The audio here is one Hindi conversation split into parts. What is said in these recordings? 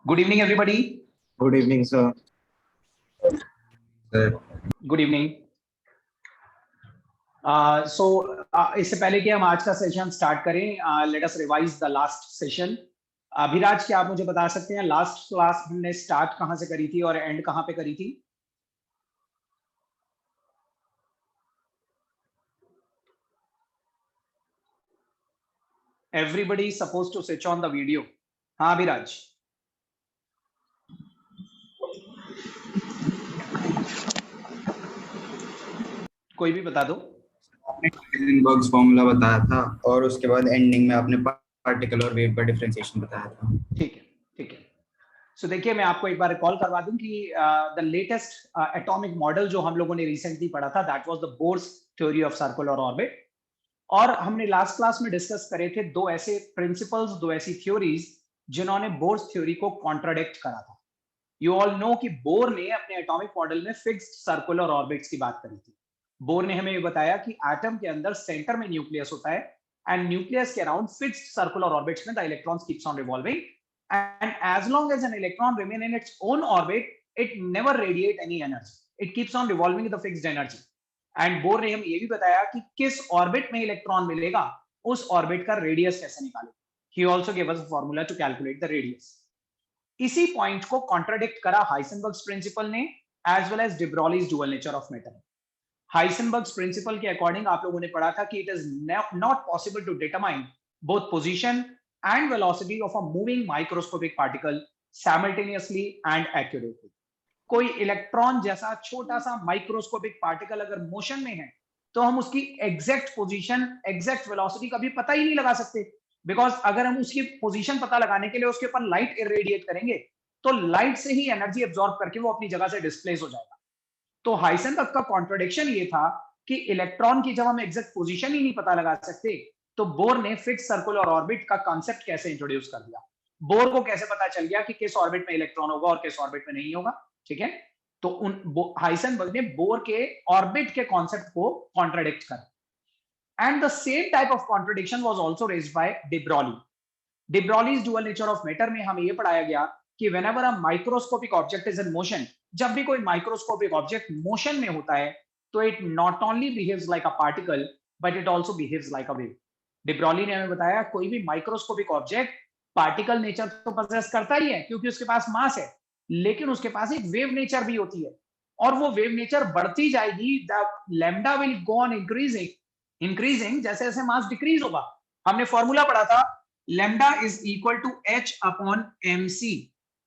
Good evening, everybody. Good evening, sir. Good evening. इससे पहले कि हम आज का सेशन स्टार्ट करें, let us revise the last session. Abhiraj, क्या आप मुझे बता सकते हैं लास्ट क्लास हमने स्टार्ट कहां से करी थी और एंड कहां पे करी थी? Everybody is supposed to switch on the video. हाँ अभिराज. कोई भी बता दो. आपने हाइजेनबर्ग्स फॉर्मूला बताया था और उसके बाद एंडिंग में आपने पार्टिकल और वेव का डिफरेंशिएशन बताया था. ठीक है, ठीक है. सो देखिए, मैं आपको एक बार रिकॉल करवा दूं कि द लेटेस्ट एटॉमिक मॉडल जो हम लोगों ने रिसेंटली पढ़ा था, that was the bourse theory of circular orbit. और हमने लास्ट क्लास में डिस्कस करे थे दो ऐसे प्रिंसिपल्स, दो ऐसी थ्योरीज जिन्होंने बोर्स थ्योरी को कॉन्ट्राडिक्ट करा था. यू ऑल नो कि बोर ने अपने एटॉमिक मॉडल में फिक्स्ड सर्कुलर ऑर्बिट्स की बात करी थी. बोर ने हमें ये बताया कि एटम के अंदर सेंटर में न्यूक्लियस होता है एंड न्यूक्लियस के अराउंड फिक्स्ड सर्कुलर ऑर्बिट्स में the electrons keeps on revolving, and as long as an electron remain in its own orbit, it never radiate any energy. It keeps on revolving with the fixed energy. And bore ने हमें ये भी बताया कि किस ऑर्बिट में इलेक्ट्रॉन मिलेगा, उस ऑर्बिट का रेडियस कैसे निकालें. He also gave us a formula to calculate the radius. इसी पॉइंट को कॉन्ट्राडिक्ट करा हाइसेनबर्ग्स प्रिंसिपल ने as well as de Broglie's dual nature of matter. Heisenberg's principle के अकॉर्डिंग आप लोगों ने पढ़ा था कि it is not possible to determine both position and velocity of a moving microscopic particle simultaneously and accurately. कोई इलेक्ट्रॉन जैसा छोटा सा माइक्रोस्कोपिक पार्टिकल अगर मोशन में है तो हम उसकी एग्जैक्ट पोजीशन, एग्जैक्ट वेलोसिटी का भी पता ही नहीं लगा सकते, बिकॉज अगर हम उसकी पोजीशन पता लगाने के लिए उसके ऊपर लाइट इरेडिएट करेंगे तो लाइट से ही एनर्जी एब्जॉर्ब करके वो अपनी जगह से डिस्प्लेस हो जाएगा. तो हाइसेनबर्ग का कॉन्ट्रडिक्शन ये था कि इलेक्ट्रॉन की जब हम एग्जैक्ट पोजीशन ही नहीं पता लगा सकते तो बोर ने फिक्स्ड सर्कुलर ऑर्बिट का कॉन्सेप्ट कैसे इंट्रोड्यूस कर दिया. बोर को कैसे पता चल गया कि किस ऑर्बिट में इलेक्ट्रॉन होगा और किस ऑर्बिट में नहीं होगा. ठीक है, तो हाइसेनबर्ग ने बोर के ऑर्बिट के कॉन्सेप्ट को कॉन्ट्रडिक्ट कर. And the same type of contradiction was also raised bye de Broglie. de Broglie's dual nature of matter में हमें ये पढ़ाया गया कि whenever a microscopic object is in motion, जब भी कोई माइक्रोस्कोपिक ऑब्जेक्ट मोशन में होता है तो it not only behaves like a particle but it also behaves like a wave. de Broglie ने हमें बताया कोई भी माइक्रोस्कोपिक ऑब्जेक्ट पार्टिकल नेचर तो पोजेस करता ही है क्योंकि उसके पास मास है, लेकिन उसके पास एक वेव नेचर भी होती है और वो वेव नेचर बढ़ती जाएगी. The lambda will go on increasing जैसे जैसे मास डिक्रीज होगा. हमने फॉर्मूला पढ़ा था lambda is equal to h upon mc.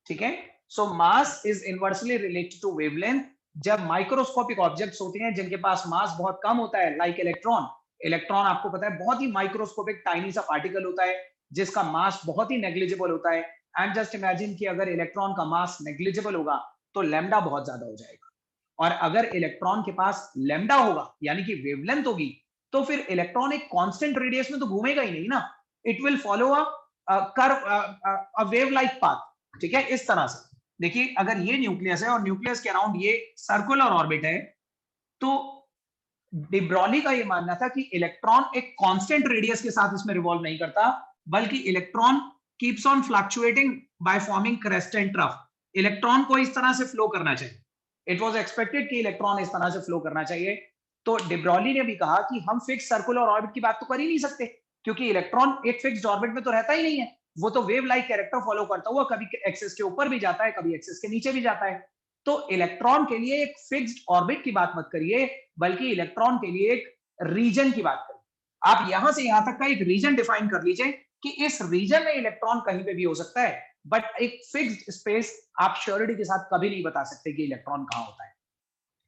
ठीक है, so mass is inversely related to wavelength. जब माइक्रोस्कोपिक ऑब्जेक्ट्स होते हैं जिनके पास मास बहुत कम होता है, लाइक इलेक्ट्रॉन. इलेक्ट्रॉन आपको पता है बहुत ही माइक्रोस्कोपिक टाइनी सा पार्टिकल होता है जिसका मास बहुत ही नेग्लिजिबल होता है. एंड जस्ट इमेजिन कि अगर इलेक्ट्रॉन का मास नेग्लिजिबल होगा तो लैम्डा बहुत ज्यादा हो जाएगा, और अगर इलेक्ट्रॉन के पास लैम्डा होगा यानी कि वेवलेंथ होगी तो फिर इलेक्ट्रॉन एक कांस्टेंट रेडियस में तो घूमेगा ही नहीं ना. It will follow a wave like path. ठीक है, इस तरह से देखिए, अगर ये न्यूक्लियस है और न्यूक्लियस के अराउंड ये सर्कुलर ऑर्बिट है तो de Broglie का ये मानना था कि इलेक्ट्रॉन एक कांस्टेंट रेडियस के साथ इसमें रिवॉल्व नहीं करता, बल्कि electron keeps on fluctuating by forming crest and trough. Electron को इस तरह से फ्लो करना चाहिए. इट वाज एक्सपेक्टेड कि इलेक्ट्रॉन इस तरह से फ्लो करना चाहिए. तो de Broglie ने भी कहा कि हम फिक्स सर्कुलर ऑर्बिट की बात तो कर ही नहीं सकते क्योंकि इलेक्ट्रॉन एक फिक्स्ड ऑर्बिट में तो रहता ही नहीं है. वो तो वेव लाइक कैरेक्टर फॉलो करता हुआ कभी एक्सिस के ऊपर भी जाता है, कभी एक्सिस के नीचे भी जाता है. तो इलेक्ट्रॉन के लिए एक फिक्स्ड ऑर्बिट की बात मत करिए, बल्कि इलेक्ट्रॉन के लिए एक रीजन की बात करिए. आप यहां से यहां तक का एक रीजन डिफाइन कर लीजिए कि इस रीजन में इलेक्ट्रॉन कहीं पे भी हो सकता है, बट एक फिक्स्ड स्पेस आप श्योरिटी के साथ कभी नहीं बता सकते कि इलेक्ट्रॉन कहां होता है.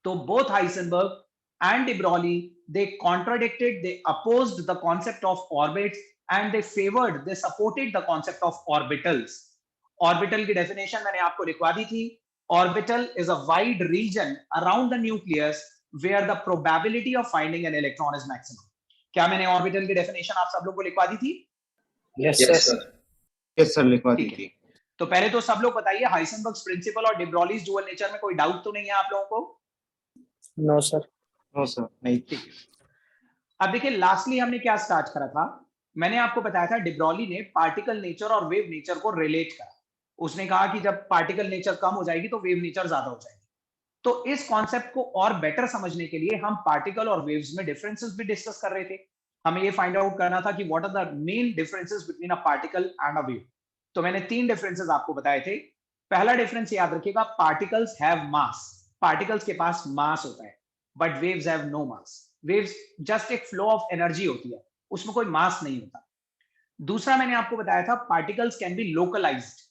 तो both Heisenberg and de Broglie, they contradicted, they opposed the concept of orbits and they supported the concept of orbitals. Orbital की definition मैंने आपको लिखवा दी थी. Orbital is a wide region around the nucleus where the probability of finding an electron is maximum. क्या मैंने orbital की definition आप सब लोग को लिखवा दी थी? Yes, sir. Yes, sir, लिखवा दी थी. तो पहले तो सब लोग बताइए, हाइसेनबर्ग्स प्रिंसिपल और de Broglie's dual nature में कोई डाउट तो नहीं है आप लोगों को? No sir. नो सर, नहीं. ठीक है. अब देखिए, लास्टली हमने क्या स्टार्ट करा था. मैंने आपको बताया था de Broglie ने पार्टिकल नेचर और वेव नेचर को रिलेट करा. उसने कहा कि जब पार्टिकल नेचर कम हो जाएगी तो वेव नेचर ज्यादा हो जाएगी। तो इस कॉन्सेप्ट को और बेटर समझने के लिए हम पार्टिकल और वेव्स में डिफरेंसेस भी डिस्कस कर रहे थे। हमें ये फाइंड आउट करना था कि what are the main differences between a particle and a wave. तो मैंने 3 डिफरेंसेस आपको बताए थे। पहला डिफरेंस याद रखिएगा, पार्टिकल्स हैव मास। पार्टिकल्स के पास मास होता है, but waves have no mass. Waves just एक फ्लो ऑफ एनर्जी होती है, उसमें कोई मास नहीं होता। दूसरा मैंने आपको बताया था, particles can be localized.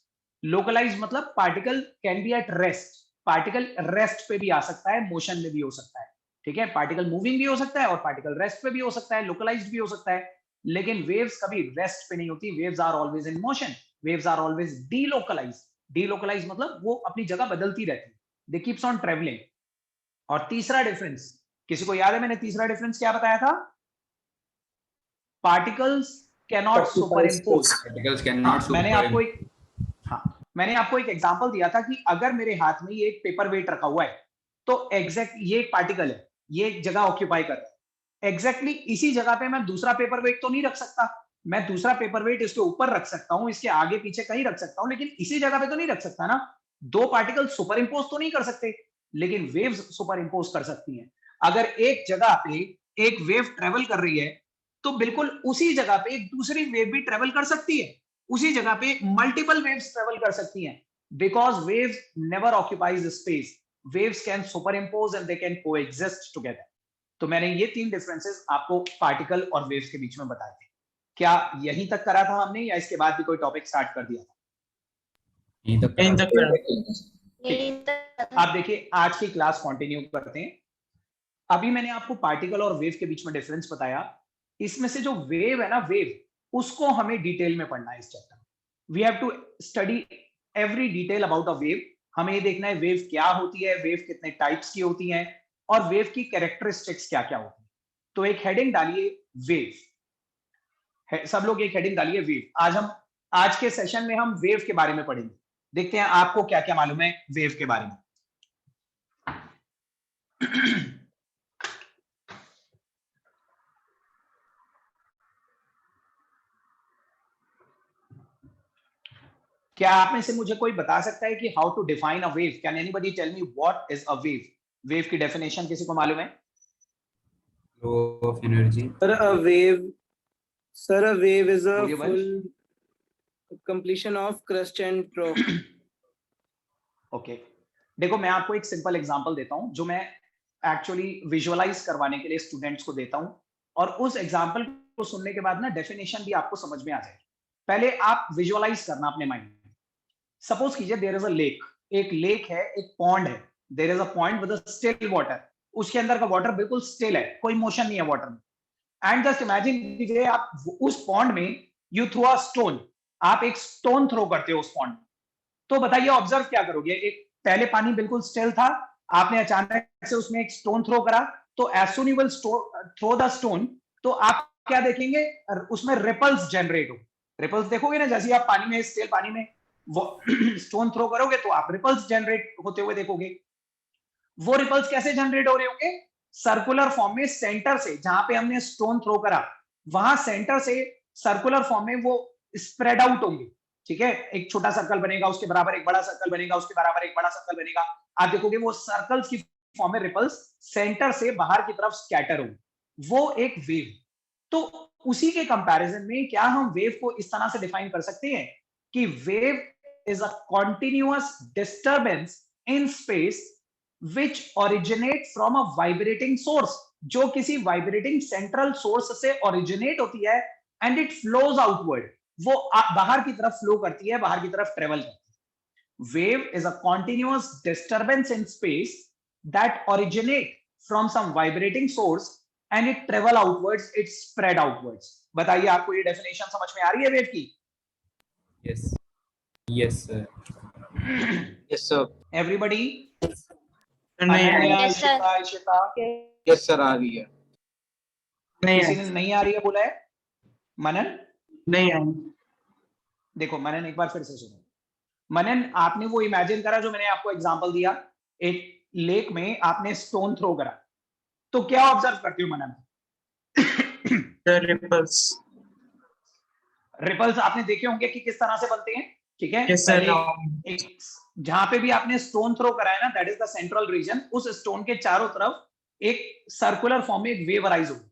Localized मतलब particle can be at rest. Particle rest पे भी आ सकता है, मोशन में भी हो सकता है। ठीक है, पार्टिकल मूविंग भी हो सकता है और पार्टिकल रेस्ट पे भी हो सकता है, लोकलाइज्ड भी हो सकता है। लेकिन वेव्स कभी रेस्ट पे नहीं होती, waves are always in motion, waves are always delocalised. Delocalised मतलब वो अपनी जगह बदलती रहती है, दे कीप्स ऑन ट्रेवलिंग। और तीसरा डिफरेंस, किसी को याद है मैंने तीसरा डिफरेंस क्या बताया था? Particles cannot super impose. Particles can हाँ, नॉट सुपर। मैंने आपको एक एग्जांपल दिया था कि अगर मेरे हाथ में ये एक पेपर वेट रखा हुआ है, तो एग्जैक्ट ये एक पार्टिकल है, ये एक जगह ऑक्यूपाई कर रहा है, एग्जैक्टली इसी जगह पे मैं दूसरा पेपर वेट तो नहीं रख सकता। मैं दूसरा पेपर वेट इसके ऊपर रख सकता हूं, इसके आगे पीछे कहीं रख सकता हूं, लेकिन इसी जगह पे तो नहीं रख सकता ना। दो पार्टिकल सुपर इंपोज तो नहीं कर सकते, लेकिन वेव्स सुपर इंपोज कर सकती हैं। अगर एक जगह पे एक वेव ट्रेवल कर रही है, तो बिल्कुल उसी जगह पे एक दूसरी वेव भी ट्रेवल कर सकती है, उसी जगह पे मल्टीपल वेव्स ट्रेवल कर सकती हैं, because waves never occupies space. Waves can super impose and they can coexist together. तो मैंने ये 3 डिफरेंसेस आपको पार्टिकल और वेव्स के बीच में बताए थे। क्या यहीं तक करा था हमने, या इसके बाद भी कोई टॉपिक स्टार्ट कर दिया था? यहीं तक ठीक, आप देखिए आज की क्लास कंटिन्यू करते हैं। अभी मैंने आपको पार्टिकल और वेव के बीच में डिफरेंस बताया। इसमें से जो वेव है ना, वेव, उसको हमें डिटेल में पढ़ना है इस चैप्टर में। We have to study every detail about a wave. हमें ये देखना है वेव क्या होती है, वेव कितने टाइप्स की होती हैं, और वेव की कैरेक्टरिस्टिक्स क्या क्या होती है। तो एक हेडिंग डालिए वेव। सब लोग एक हेडिंग डालिए वेव। आज के सेशन में हम वेव के बारे में पढ़ेंगे। देखते हैं आपको क्या क्या मालूम है वेव के बारे में। क्या आप में से मुझे कोई बता सकता है कि how to define a wave? Can anybody tell me what is a wave? Wave की डेफिनेशन किसी को मालूम है? Flow of energy. Sir, a wave is a बोलिए वंश। full completion of crust and trough. Okay, देखो मैं आपको एक सिंपल एग्जांपल देता हूं, जो मैं एक्चुअली विजुअलाइज करवाने के लिए स्टूडेंट्स को देता हूं, और उस एग्जांपल को सुनने के बाद ना डेफिनेशन भी आपको समझ में आ जाएगी। पहले आप विजुअलाइज करना अपने माइंड में। सपोज कीजिए देयर इज अ लेक, एक लेक है, एक पॉन्ड है। There is a point with a still water. उसके अंदर का वाटर बिल्कुल स्टिल है, कोई मोशन नहीं है वाटर में। एंड जस्ट इमेजिन कीजिए आप उस पॉन्ड में यू थ्रो अ स्टोन। आप एक स्टोन थ्रो करते हो उस पॉन्ड में। तो बताइए ऑब्जर्व क्या करोगे? एक पहले पानी बिल्कुल स्टिल था, आपने अचानक से उसमें एक स्टोन थ्रो करा, तो as soon you will throw the stone, तो आप क्या देखेंगे? उसमें रिपल्स जनरेट हो। रिपल्स देखोगे ना, जैसे आप पानी में, स्टिल पानी में वो स्टोन थ्रो करोगे तो आप रिपल्स जनरेट होते हुए देखोगे। वो रिपल्स कैसे जनरेट हो रहे होंगे? सर्कुलर फॉर्म में, सेंटर से, जहां पे हमने स्टोन थ्रो करा वहां सेंटर से सर्कुलर फॉर्म में वो स्प्रेड आउट होंगे। ठीक है, एक छोटा सर्कल बनेगा, उसके बराबर एक बड़ा सर्कल बनेगा, उसके बराबर एक बड़ा सर्कल बनेगा। आप देखोगे वो सर्कल्स की फॉर्म में रिपल्स सेंटर से बाहर की तरफ स्कैटर होंगे। वो एक वेव। तो उसी के कंपैरिजन में क्या हम वेव को इस तरह से डिफाइन कर सकते हैं कि wave is a continuous disturbance in space which originate from a vibrating source, जो किसी वाइब्रेटिंग सेंट्रल सोर्स से ओरिजिनेट होती है, एंड इट फ्लोज आउटवर्ड। वो बाहर की तरफ फ्लो करती है, बाहर की तरफ ट्रेवल करती है। Wave is a continuous disturbance in space that originate from some vibrating source and it travel outwards, it spread outwards. बताइए आपको ये डेफिनेशन समझ में आ रही है वेव की? Yes yes sir. Yes, sir. Everybody? नहीं Ananya, Yes, sir. Ishita, Ishita, yes sir आ रही है। किसी ने नहीं आ रही है बोला है? मनन? नहीं है। देखो मनन, एक बार फिर से सुनो। मनन, आपने वो इमेजिन करा जो मैंने आपको एग्जांपल दिया, एक लेक में आपने स्टोन थ्रो करा, तो क्या ऑब्जर्व करते हो मनन? The ripples. रिपल्स आपने देखे होंगे कि किस तरह से बनते हैं। ठीक है। Yes, sir. एक जहां पे भी आपने स्टोन थ्रो करा है ना, that is the central region, उस स्टोन के चारों तरफ एक सर्कुलर फॉर्म में एक वेव अराइज होगी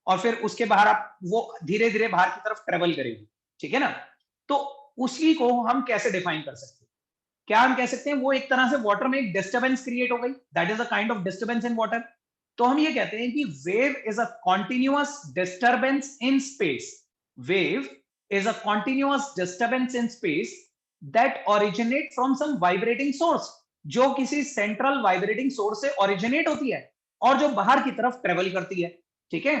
और फिर उसके बाहर आप वो धीरे धीरे बाहर की तरफ ट्रेवल करेगी, ठीक है ना। तो उसी को हम कैसे डिफाइन कर सकते हैं? क्या हम कह सकते हैं वो एक तरह से वाटर में एक डिस्टर्बेंस क्रिएट हो गई, that is a kind of disturbance in water. तो हम ये कहते हैं कि wave is a continuous disturbance in space. Wave is a continuous disturbance in space that originate from some vibrating source, जो किसी सेंट्रल वाइब्रेटिंग सोर्स से ओरिजिनेट होती है और जो बाहर की तरफ ट्रेवल करती है, ठीक है।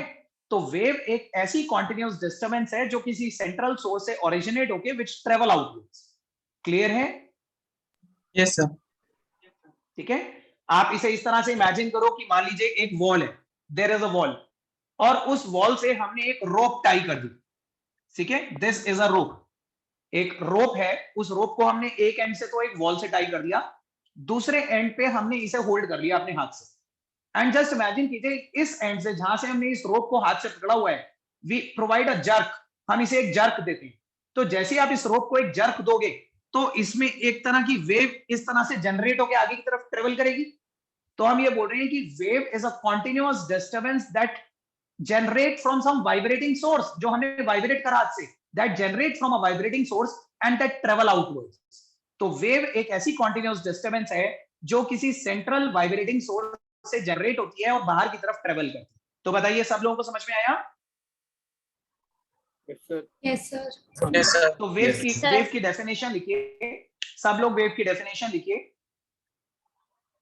तो वेव एक ऐसी कॉन्टिन्यूअस डिस्टर्बेंस है जो किसी सेंट्रल सोर्स से ओरिजिनेट होके विच ट्रेवल आउटवर्ड्स। क्लियर है? Yes, sir. ठीक है। आप इसे इस तरह से इमेजिन करो कि मान लीजिए एक वॉल है, देयर इज अ वॉल, और उस वॉल से हमने एक रोप टाई कर दी, ठीक है। दिस इज अ रोप, एक रोप है, उस रोप को हमने एक एंड से तो एक वॉल से टाई कर दिया, दूसरे एंड पे हमने इसे होल्ड कर लिया अपने हाथ से। एंड जस्ट इमेजिन कीजिए इस एंड से जहां से हमने इस रोप को हाथ से पकड़ा हुआ है, वी प्रोवाइड अ जर्क, हम इसे एक जर्क देते हैं। तो जैसे ही आप इस रोप को एक जर्क दोगे तो इसमें एक तरह की वेव इस तरह से जनरेट होकर आगे की तरफ ट्रेवल करेगी। तो हम ये बोल रहे हैं कि wave is a continuous disturbance that generate from some vibrating source, जो हमें वाइब्रेट करा हाथ से, that generate from a vibrating source and that travel outwards. तो वेव एक ऐसी कॉन्टिन्यूअस डिस्टर्बेंस है जो किसी सेंट्रल वाइब्रेटिंग सोर्स से जनरेट होती है और बाहर की तरफ ट्रेवल करती है। तो बताइए सब लोगों को समझ में आया? Yes, sir. Yes, sir. Yes, sir. तो वेव Yes, की sir. वेव की डेफिनेशन लिखिए, सब लोग वेव की डेफिनेशन लिखिए।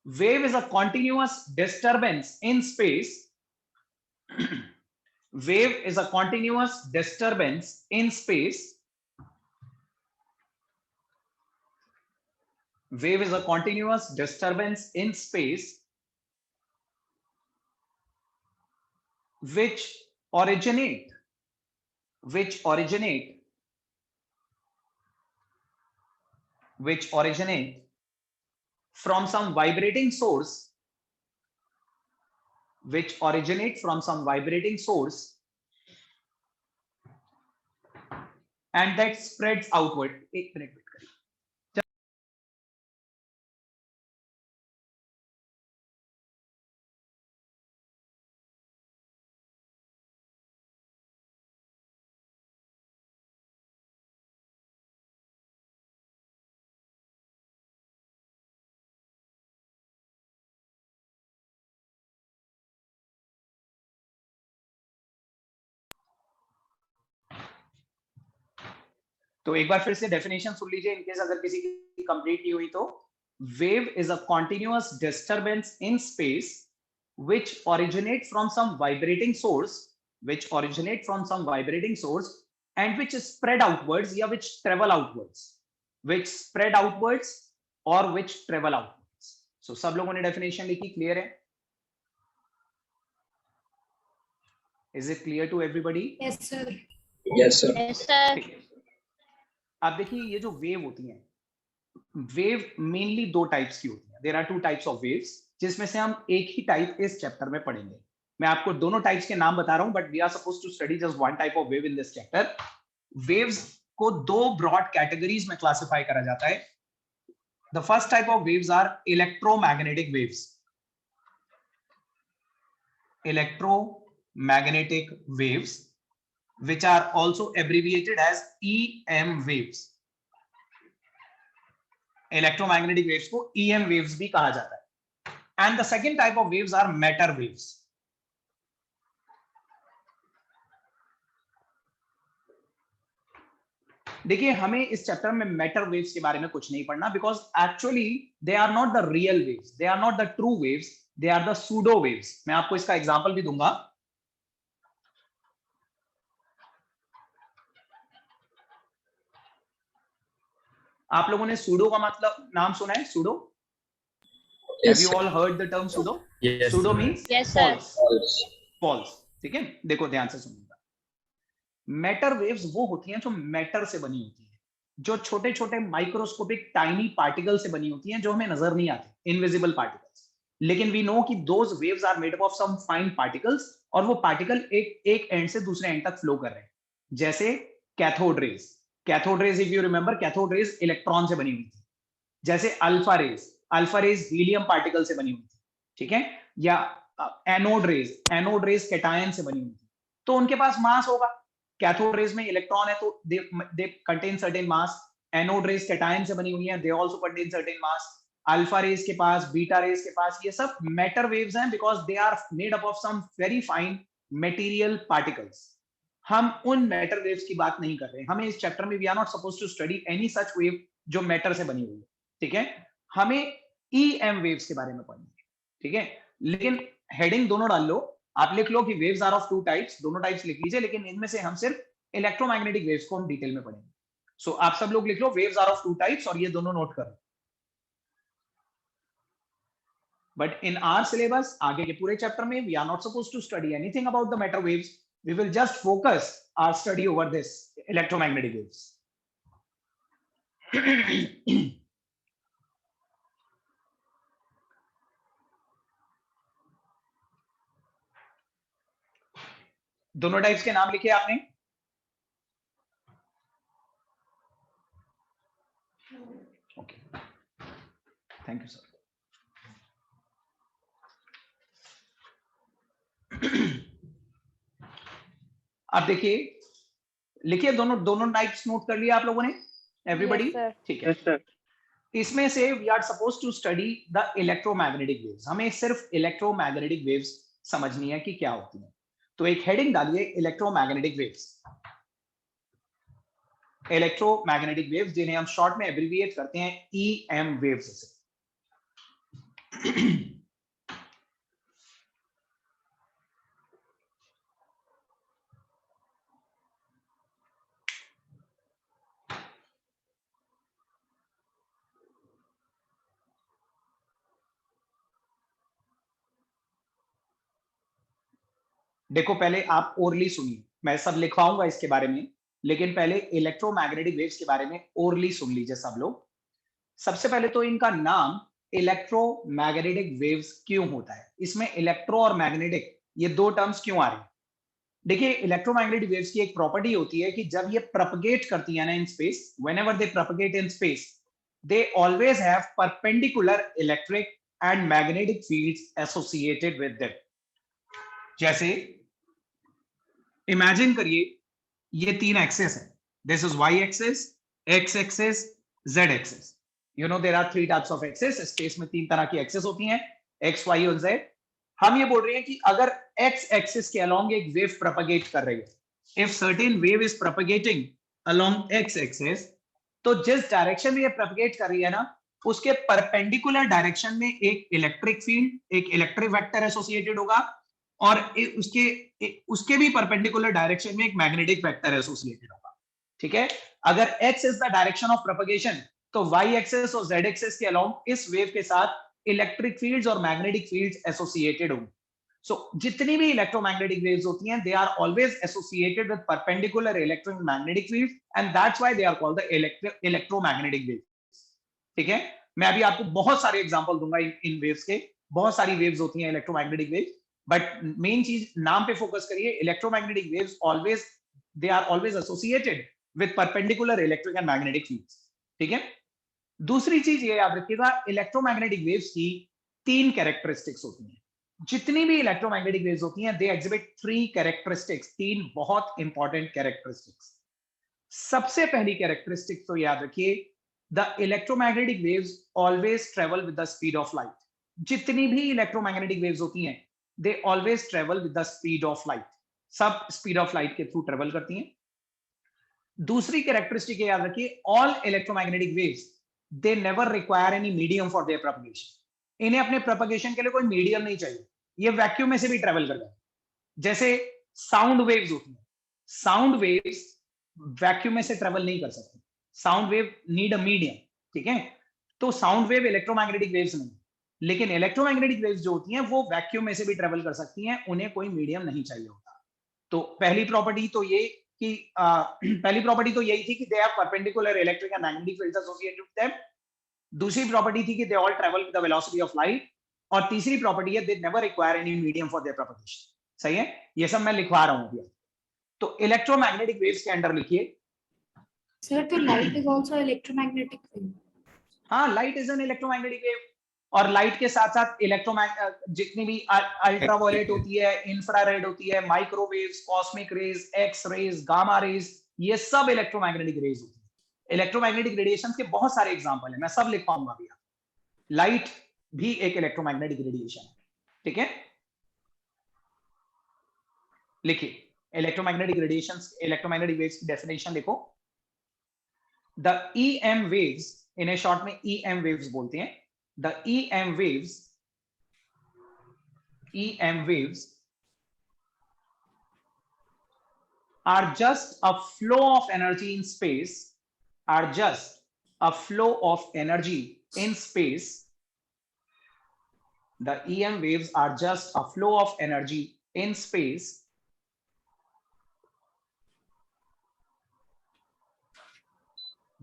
Wave is a continuous disturbance in space. Wave is a continuous disturbance in space. Wave is a continuous disturbance in space which originate from some vibrating source, and that spreads outward. एक मिनट वेट करिए। तो एक बार फिर से डेफिनेशन सुन लीजिए इनकेस अगर किसी की कंप्लीट नहीं हुई तो। Wave is a continuous disturbance in space which originate from some vibrating source and which spread outwards या which travel outwards, so सब लोगों ने डेफिनेशन लिखी, क्लियर है? Is it clear to everybody? Yes, sir. Yes, sir. Yes, sir. अब देखिए ये जो वेव होती हैं, वेव मेनली दो टाइप्स की होती है। There are two types of waves, जिसमें से हम एक ही टाइप इस चैप्टर में पढ़ेंगे। मैं आपको दोनों टाइप्स के नाम बता रहा हूं, but we are supposed to study just one type of wave in this chapter. Waves को दो ब्रॉड कैटेगरीज में क्लासिफाई करा जाता है। The first type of waves are electromagnetic waves. Electromagnetic waves which are also abbreviated as EM waves. Electromagnetic waves को EM waves भी कहा जाता है। And the second type of waves are matter waves. देखिए हमें इस चैप्टर में मैटर वेव्स के बारे में कुछ नहीं पढ़ना, because actually they are not the real waves, they are not the true waves, they are the pseudo waves. मैं आपको इसका एग्जांपल भी दूंगा। आप लोगों ने सूडो का मतलब नाम सुना है? Pseudo, have you all heard the term pseudo? Yes, pseudo sir. Means Yes, sir. False. ठीक है, देखो ध्यान से सुनिएगा। मैटर वेव्स वो होती हैं जो मैटर से बनी होती है, जो छोटे छोटे माइक्रोस्कोपिक टाइनी पार्टिकल से बनी होती हैं, जो हमें नजर नहीं आते, इनविजिबल पार्टिकल्स। लेकिन वी नो कि those waves are made up of some fine particles, और वो पार्टिकल एक एंड से दूसरे एंड तक फ्लो कर रहे हैं, जैसे cathode rays. Cathode rays, if you remember, cathode rays electron से बनी हुई थी। जैसे अल्फा रेज हीलियम पार्टिकल से बनी हुई थी, ठीक है। या एनोड रेज कैटायन से बनी हुई थी, तो उनके पास मास होगा। कैथोड रेज में इलेक्ट्रॉन है तो they contain certain mass. Anode rays cation से बनी हुई है, they also contain certain mass. Alpha rays के पास, बीटा रेज के पास, ये सब मैटर वेव्स हैं because they are made up of some very fine material particles. हम उन मैटर वेव्स की बात नहीं कर रहे। हमें इस चैप्टर में we are not supposed to study any such wave जो मैटर से बनी हुई है, ठीक है। हमें EM वेव्स के बारे में पढ़ना है, ठीक है। लेकिन हेडिंग दोनों डाल लो, आप लिख लो कि waves are of two types, दोनों टाइप्स लिख लीजिए, लेकिन इनमें से हम सिर्फ इलेक्ट्रोमैग्नेटिक वेव्स को हम डिटेल में पढ़ेंगे। सो आप सब लोग लिख लो waves are of two types और ये दोनों नोट करो। बट इन आवर सिलेबस, आगे के पूरे चैप्टर में we are not supposed to study anything about the matter waves, we will just focus our study over this electromagnetic waves. दोनों टाइप्स के नाम लिखे आपने? Okay, thank you sir. अब देखिए, लिखिए, दोनों टाइप्स नोट कर लिया आप लोगों ने, एवरीबॉडी? ठीक है। Yes, sir. इसमें से we are suppose to study the electromagnetic waves. हमें सिर्फ इलेक्ट्रोमैग्नेटिक वेव्स समझनी है कि क्या होती है। तो एक हेडिंग डालिए, इलेक्ट्रोमैग्नेटिक वेव्स। इलेक्ट्रोमैग्नेटिक वेव्स, जिन्हें हम शॉर्ट में एब्रिविएट करते हैं EM वेव्स से। देखो, पहले आप ओरली सुनिए, मैं सब लिखवाऊंगा इसके बारे में, लेकिन पहले इलेक्ट्रोमैग्नेटिक वेव्स के बारे में ओरली सुन लीजिए सब लोग। सबसे पहले तो इनका नाम इलेक्ट्रोमैग्नेटिक वेव्स क्यों होता है, इसमें इलेक्ट्रो और मैग्नेटिक ये दो टर्म्स क्यों आ रहे हैं? देखिए, इलेक्ट्रोमैग्नेटिक वेव्स की एक प्रॉपर्टी होती है कि जब ये प्रोपगेट करती है ना in space, whenever they propagate in space, they always have perpendicular electric and magnetic fields associated with them. जैसे इमेजिन करिए, ये तीन एक्सेस है, this is y axis, x axis, z axis. You know there are three types of axes. Space में तीन तरह की एक्सेस होती हैं, x, y और z। हम ये बोल रहे हैं कि अगर x एक्सिस के अलोंग एक वेव प्रोपगेट कर रही है, if certain wave is propagating along x axis, तो जिस डायरेक्शन में ये प्रोपगेट कर रही है ना, उसके परपेंडिकुलर डायरेक्शन में एक इलेक्ट्रिक फील्ड, एक इलेक्ट्रिक वेक्टर एसोसिएटेड होगा, और उसके भी परपेंडिकुलर डायरेक्शन में एक मैग्नेटिक वेक्टर एसोसिएटेड होगा, ठीक है। अगर x is the direction of propagation, तो y एक्सिस और z एक्सिस के अलोंग इस वेव के साथ इलेक्ट्रिक फील्ड्स और मैग्नेटिक फील्ड्स एसोसिएटेड होंगे। सो जितनी भी इलेक्ट्रोमैग्नेटिक वेव्स होती हैं, they are always associated with perpendicular electric magnetic fields, and that's why they are called the electromagnetic waves, ठीक है। मैं अभी आपको बहुत सारे एग्जांपल दूंगा इन वेव्स के। बहुत सारी वेव्स होती हैं इलेक्ट्रोमैग्नेटिक वेव्स, बट मेन चीज नाम पे फोकस करिए। Electromagnetic waves always, they are always associated with perpendicular electric and magnetic fields, ठीक है। दूसरी चीज ये याद रखिएगा, इलेक्ट्रोमैग्नेटिक वेव्स की तीन कैरेक्टरिस्टिक्स होती हैं। जितनी भी इलेक्ट्रोमैग्नेटिक वेव्स होती हैं, दे एग्जिबिट थ्री कैरेक्टरिस्टिक्स, तीन बहुत इंपॉर्टेंट कैरेक्टरिस्टिक्स। सबसे पहली कैरेक्टरिस्टिक तो याद रखिए, the electromagnetic waves always travel with the speed of light. जितनी भी इलेक्ट्रोमैग्नेटिक वेव्स होती हैं, they always travel with the speed of light, सब स्पीड ऑफ लाइट के थ्रू ट्रेवल करती हैं। दूसरी कैरेक्टरिस्टिक याद रखिए, all electromagnetic waves they never require any medium for their propagation. इन्हें अपने प्रोपगेशन के लिए कोई मीडियम नहीं चाहिए, ये वैक्यूम में से भी ट्रेवल कर जाए। जैसे साउंड वेव्स होती हैं, साउंड वेव्स वैक्यूम में से ट्रेवल नहीं कर सकती, sound wave need a medium, ठीक है। तो साउंड वेव इलेक्ट्रोमैग्नेटिक वेव्स नहीं, लेकिन इलेक्ट्रोमैग्नेटिक वेव्स जो होती हैं वो वैक्यूम में से भी ट्रेवल कर सकती हैं, उन्हें कोई मीडियम नहीं चाहिए होता। तो पहली प्रॉपर्टी तो ये कि पहली प्रॉपर्टी तो यही थी कि they have perpendicular electric and magnetic fields associated with them. दूसरी प्रॉपर्टी थी कि दे all travel with the velocity of light, और तीसरी प्रॉपर्टी है दे never require any medium for their propagation. सही है, ये सब मैं लिखवा रहा हूं अभी। तो इलेक्ट्रोमैग्नेटिक वेव्स के अंडर लिखिए, Sir, the light is also electromagnetic wave. हाँ, light is an electromagnetic wave, और लाइट के साथ साथ जितनी भी अल्ट्रावायलेट होती है, इंफ्रारेड होती है, microwaves, cosmic rays, X rays, gamma rays, ये सब इलेक्ट्रोमैग्नेटिक रेज होती है। इलेक्ट्रोमैग्नेटिक रेडिएशन के बहुत सारे एग्जांपल हैं, मैं सब लिख पाऊंगा अभी। लाइट भी एक इलेक्ट्रोमैग्नेटिक रेडिएशन है, ठीक है। लिखिए इलेक्ट्रोमैग्नेटिक रेडिएशंस, इलेक्ट्रोमैग्नेटिक वेव्स की डेफिनेशन लिखो। द EM waves, इन्हें शॉर्ट में EM waves बोलते हैं। The EM waves are just a flow of energy in space, are just a flow of energy in space. The EM waves are just a flow of energy in space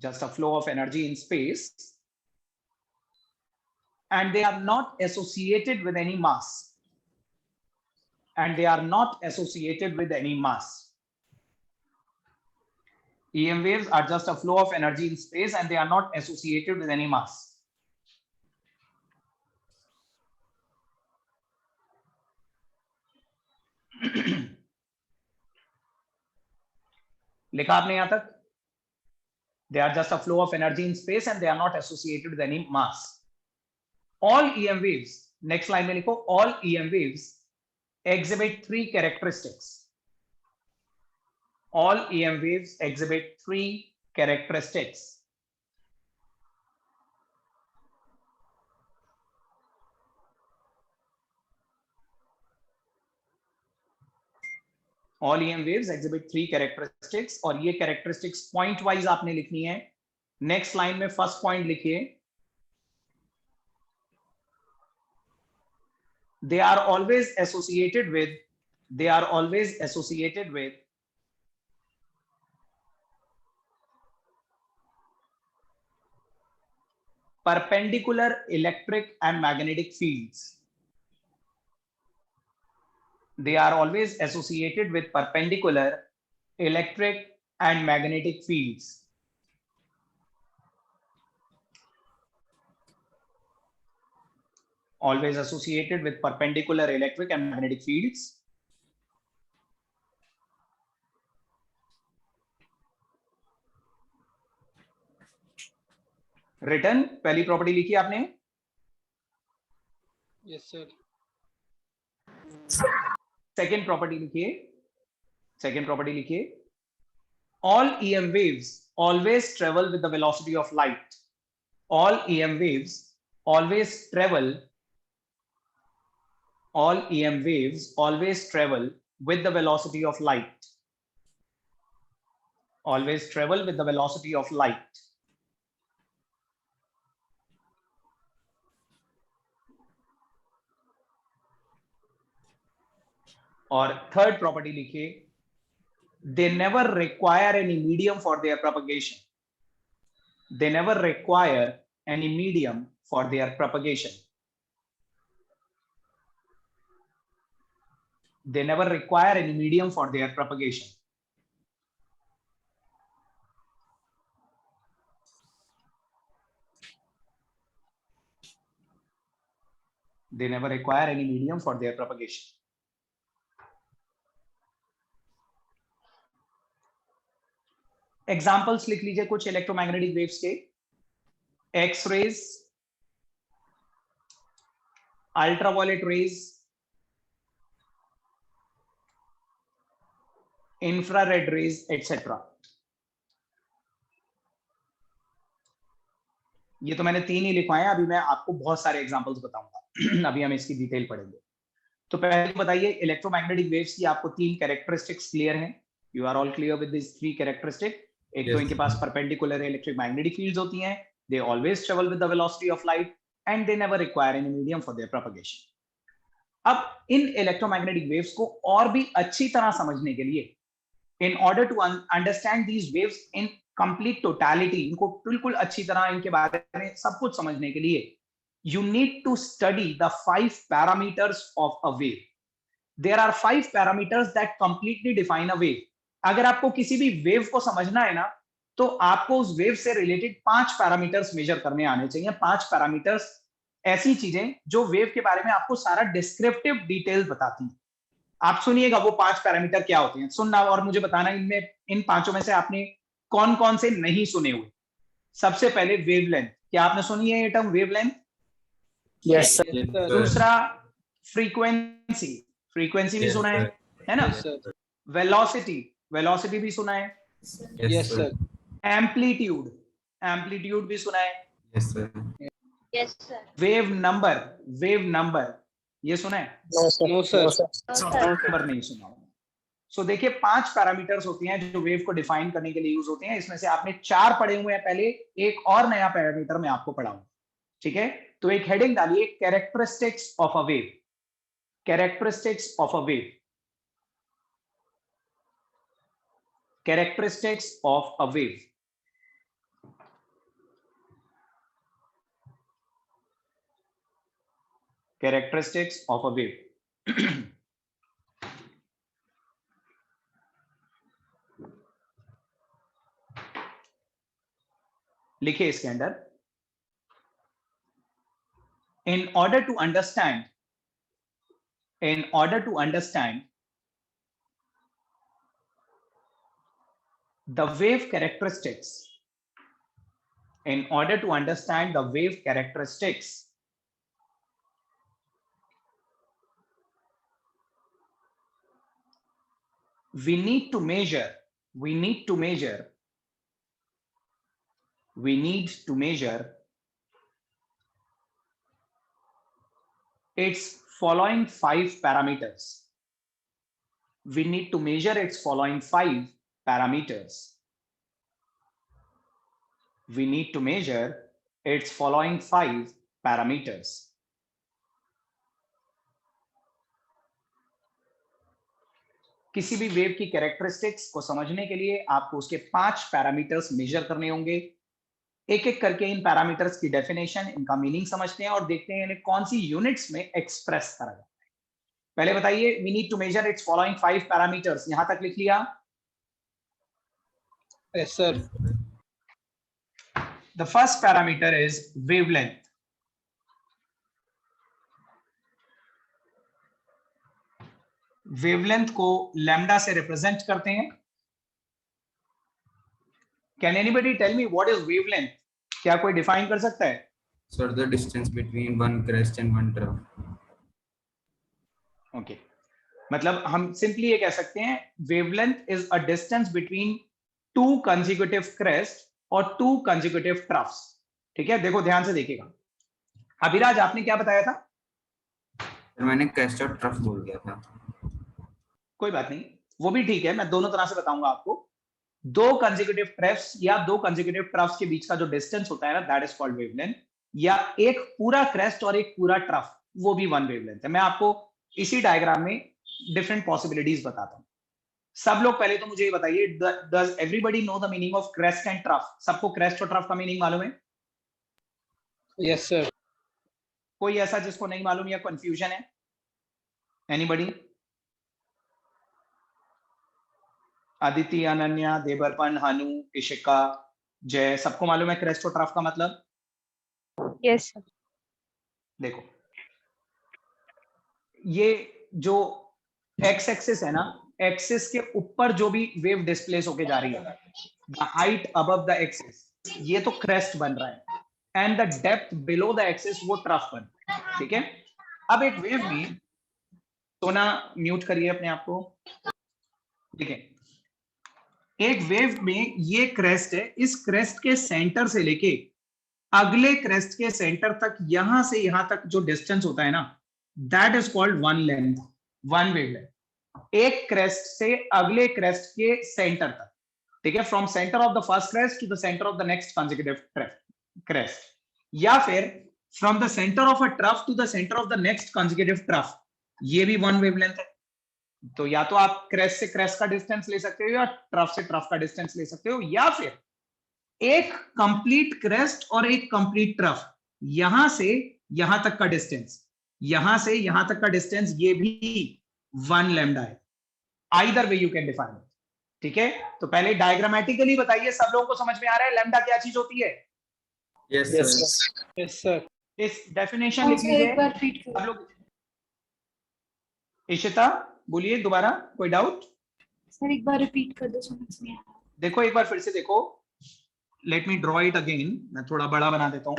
just a flow of energy in space, and they are not associated with any mass, and they are not associated with any mass. EM waves are just a flow of energy in space, and they are not associated with any mass. लिखा आपने यहां तक? They are just a flow of energy in space and they are not associated with any mass. All EM waves, next line में लिखो, all EM waves exhibit three characteristics. All EM waves exhibit three characteristics. All EM waves exhibit three characteristics, और ये characteristics point wise आपने लिखनी है। नेक्स्ट लाइन में फर्स्ट पॉइंट लिखिए, they are always associated with perpendicular electric and magnetic fields. They are always associated with perpendicular electric and magnetic fields. Always associated with perpendicular electric and magnetic fields. Written, पहली प्रॉपर्टी लिखी आपने? Yes, sir. सेकेंड प्रॉपर्टी लिखिए, all EM waves always travel with the velocity of light. All EM waves always travel with the velocity of light. Always travel with the velocity of light. और थर्ड प्रॉपर्टी लिखिए, they never require any medium for their propagation. They never require any medium for their propagation. They never require any medium for their propagation. They never require any medium for their propagation. Examples लिख लीजिए कुछ इलेक्ट्रोमैग्नेटिक वेव्स के। X rays, ultraviolet rays, infrared rays etcetera. ये तो मैंने तीन ही लिखवाए हैं, अभी मैं आपको बहुत सारे एग्जांपल्स बताऊंगा। अभी हम इसकी डिटेल पढ़ेंगे। तो पहले बताइए, इलेक्ट्रोमैग्नेटिक वेव्स की आपको तीन कैरेक्टरिस्टिक्स क्लियर हैं? You are all clear with this three characteristic? एक तो इनके पास परपेंडिकुलर इलेक्ट्रिक मैग्नेटिक फील्ड्स होती हैं, they always travel with the velocity of light, and they never require any medium for their propagation. अब इन इलेक्ट्रोमैग्नेटिक वेव्स को और भी अच्छी तरह समझने के लिए, in order to understand these waves in complete totality, इनको बिल्कुल अच्छी तरह इनके बारे में सब कुछ समझने के लिए, you need to study the 5 parameters of a wave. There are 5 parameters that completely define a wave. अगर आपको किसी भी वेव को समझना है ना, तो आपको उस वेव से रिलेटेड 5 पैरामीटर्स मेजर करने आने चाहिए। 5 पैरामीटर्स ऐसी चीजें जो वेव के बारे में आपको सारा डिस्क्रिप्टिव डिटेल बताती हैं। आप सुनिएगा वो 5 पैरामीटर क्या होते हैं, सुनना और मुझे बताना इनमें, इन पांचों में से आपने कौन कौन से नहीं सुने हुए। सबसे पहले वेवलेंथ, क्या आपने सुनी है ये term wavelength? Yes, sir. Yes, sir. दूसरा फ्रीक्वेंसी, फ्रीक्वेंसी भी Yes, सुना है, sir. है ना? Yes, sir. वेलोसिटी, वेलोसिटी भी सुना है। Yes, sir. एम्पलीट्यूड, एम्पलीट्यूड भी सुना है। Yes, sir. Yes, sir. Wave number, wave number ये सुना है? No, sir. No, sir. No, sir. No, sir. Number नहीं सुना होगा। सो देखिए 5 पैरामीटर्स होती हैं जो वेव को डिफाइन करने के लिए यूज होते हैं। इसमें से आपने 4 पढ़े हुए हैं पहले, एक और नया पैरामीटर मैं आपको पढ़ाऊंगा, ठीक है? तो एक हेडिंग डालिए, characteristics of a wave, characteristics of a wave, characteristics of a wave. Characteristics of a wave. लिखिए इसके अंदर, in order to understand the wave characteristics, in order to understand the wave characteristics, we need to measure its following 5 parameters. We need to measure its following 5 parameters. We need to measure its following 5 parameters. किसी भी वेव की कैरेक्टरिस्टिक्स को समझने के लिए आपको उसके 5 पैरामीटर्स मेजर करने होंगे। एक एक करके इन पैरामीटर्स की डेफिनेशन, इनका मीनिंग समझते हैं और देखते हैं इन्हें कौन सी यूनिट्स में एक्सप्रेस करा जाता है। पहले बताइए, we need to measure its following 5 parameters, यहां तक लिख लिया? Yes, sir. The first parameter is wavelength. Wavelength को लैम्डा से रिप्रेजेंट करते हैं। Can anybody tell me what is wavelength? क्या कोई डिफाइन कर सकता है? Sir, the distance between one crest and one trough. Okay, मतलब हम सिंपली ये कह सकते हैं wavelength is a distance between 2 consecutive crest और 2 कंसेक्यूटिव ट्रफ्स। ठीक है, देखो ध्यान से देखिएगा। अभिराज आपने क्या बताया था? Sir, मैंने crest और trough बोल दिया था। कोई बात नहीं, वो भी ठीक है, मैं दोनों तरह से बताऊंगा आपको। 2 कंसेक्यूटिव ट्रफ्स या 2 कंसेक्यूटिव ट्रफ्स के बीच का जो डिस्टेंस होता है ना, दैट इज कॉल्ड वेवलेंथ। या एक पूरा क्रेस्ट और एक पूरा ट्रफ, वो भी 1 वेवलेंथ है। मैं आपको इसी डायग्राम में डिफरेंट पॉसिबिलिटीज बताता हूं। सब लोग पहले तो मुझे ये बताइए, does everybody know the meaning of crest and trough? सबको क्रेस्ट और ट्रफ का मीनिंग मालूम है? Yes, sir. कोई ऐसा जिसको नहीं मालूम या कंफ्यूजन है? एनीबॉडी? आदिति, अनन्या, देवरपन, हानु, इशिका, जय, सबको मालूम है क्रेस्ट और ट्रफ का मतलब? Yes, sir. देखो, ये जो एक्स एक्सिस है ना, एक्सिस के ऊपर जो भी वेव डिस्प्लेस होके जा रही है, the height above the axis, ये तो क्रेस्ट बन रहा है, and the depth below the axis वो ट्रफ बन रहा है। ठीक है, अब एक वेव में, सोना म्यूट करिए अपने आप को। देखिए, एक वेव में ये क्रेस्ट है, इस क्रेस्ट के सेंटर से लेके अगले क्रेस्ट के सेंटर तक, यहां से यहां तक जो डिस्टेंस होता है ना, that is called 1 length, 1 wavelength. एक क्रेस्ट से अगले क्रेस्ट के सेंटर तक, ठीक है, from centre of the first crest to the centre of the next consecutive crest, या फिर from the centre of a trough to the centre of the next consecutive trough, ये भी 1 वेवलेंथ है। तो या तो आप क्रेस्ट से क्रेस्ट का डिस्टेंस ले सकते हो, या ट्रफ से ट्रफ का डिस्टेंस ले सकते हो, या फिर एक कंप्लीट क्रेस्ट और एक कंप्लीट ट्रफ, यहां से यहां तक का डिस्टेंस, यहां से यहां तक का डिस्टेंस, ये भी 1 लैम्डा है। Either way you can define it. ठीक है, तो पहले डायग्रामेटिकली बताइए, सब लोगों को समझ में आ रहा है लैम्डा क्या चीज होती है? Yes Yes, sir. sir. Yes, sir. इस डेफिनेशन कौन लिख सा लीजिए एक बार रिपीट सब करो। लोग। इशिता बोलिए दोबारा, कोई डाउट? सर एक बार रिपीट कर दो, समझ नहीं आया। देखो एक बार फिर से देखो, let me draw it again, मैं थोड़ा बड़ा बना देता हूं।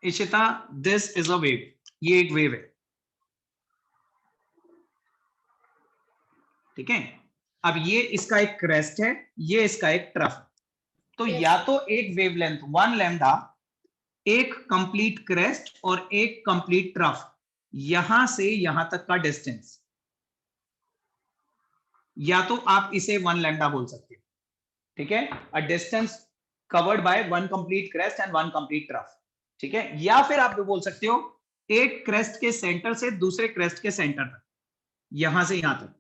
Ishita, this is a wave, ये एक वेव है, ठीक है। अब ये इसका एक क्रेस्ट है, ये इसका एक ट्रफ है। तो Yes. या तो एक वेवलेंथ 1 लैम्डा, एक कंप्लीट क्रेस्ट और एक कंप्लीट ट्रफ, यहां से यहां तक का डिस्टेंस, या तो आप इसे 1 लैम्डा बोल सकते हो, ठीक है, a distance covered by 1 complete crest and 1 complete trough, ठीक है। या फिर आप बोल सकते हो एक क्रेस्ट के सेंटर से दूसरे क्रेस्ट के सेंटर तक, यहां से यहां तक,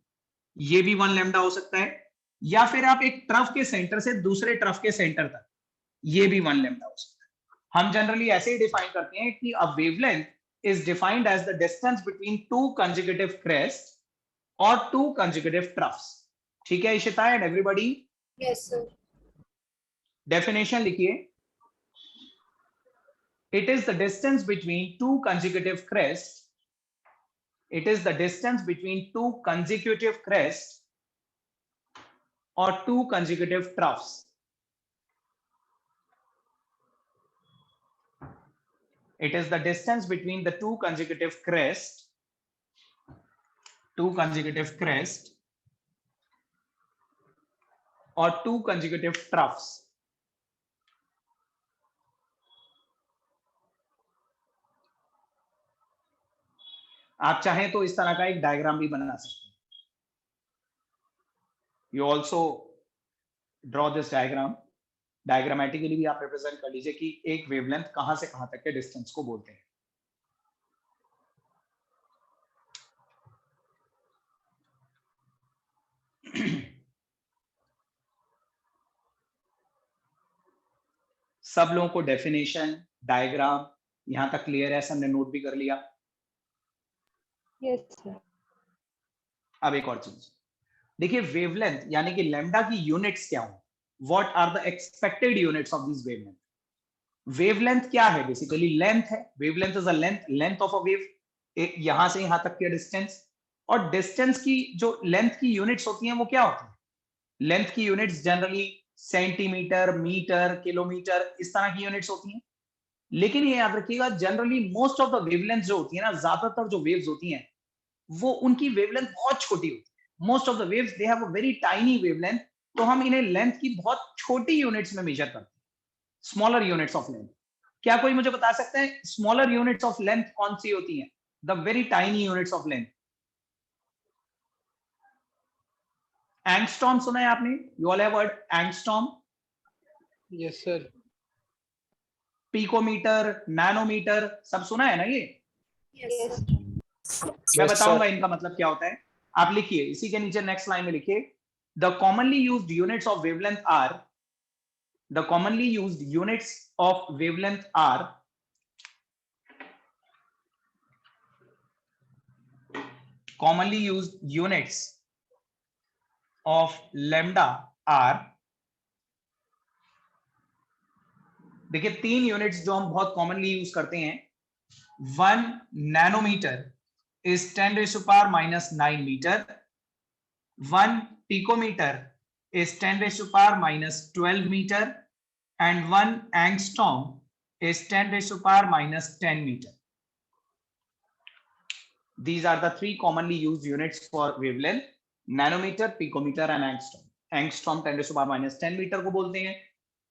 ये भी 1 लैम्डा हो सकता है। या फिर आप एक ट्रफ के सेंटर से दूसरे ट्रफ के सेंटर तक, ये भी 1 लैम्डा हो सकता है। हम जनरली ऐसे ही डिफाइन करते हैं कि a wavelength is defined as the distance between 2 consecutive crest और 2 कंसेक्यूटिव ट्रफ्स, ठीक है Ishita and everybody? Yes, sir. Definition लिखिए, it is the distance between 2 consecutive crests, it is the distance between 2 consecutive crests or 2 consecutive troughs. It is the distance between the 2 consecutive crests, or 2 consecutive troughs. आप चाहें तो इस तरह का एक डायग्राम भी बना सकते हैं। You also draw this diagram, diagrammatically भी आप रिप्रेजेंट कर लीजिए कि एक वेवलेंथ कहां से कहां तक के डिस्टेंस को बोलते हैं। सब लोगों को डेफिनेशन, डायग्राम यहां तक क्लियर है? सबने नोट भी कर लिया? Yes, sir. अब एक और चीज देखिए, वेवलेंथ यानी कि लैम्डा की यूनिट्स क्या हो, what are the expected units of this wavelength? Wavelength क्या है? बेसिकली लेंथ है, wavelength is a length of a wave, यहां से यहां तक के डिस्टेंस। और डिस्टेंस की जो लेंथ की यूनिट्स होती हैं वो क्या होती है? लेंथ की units generally centimetre, metre, kilometre, इस तरह की यूनिट्स होती हैं। लेकिन ये याद रखिएगा, generally most of the wavelength जो होती है ना, ज्यादातर जो वेव्स होती हैं वो उनकी वेवलेंथ बहुत छोटी होती है। Most of the waves they have a very tiny wavelength, तो हम इन्हें लेंथ की बहुत छोटी यूनिट्स में मेजर करते हैं, स्मॉलर यूनिट्स ऑफ लेंथ। क्या कोई मुझे बता सकते हैं स्मॉलर यूनिट्स ऑफ लेंथ कौन सी होती हैं? The very tiny units of length. Angstrom सुना है आपने? You all have heard angstrom? Yes, sir. Picometre, nanometre, सब सुना है ना ये? Yes, Yes. sir. मैं Yes, बताऊंगा sir. इनका मतलब क्या होता है। आप लिखिए, इसी के नीचे नेक्स्ट लाइन में लिखिए, the commonly used units of wavelength are, the commonly used units of wavelength are commonly used units of lambda are, देखिए 3 यूनिट्स जो हम बहुत कॉमनली यूज करते हैं, 1 nanometre is 10 raised to power minus 9 meter, 1 picometer is 10 raised to power minus 12 meter, and 1 angstrom is 10 raised to power minus 10 meter. These are the 3 commonly used units for wavelength: nanometer, picometer and angstrom. Angstrom 10 raised to power minus 10 meter को बोलते हैं,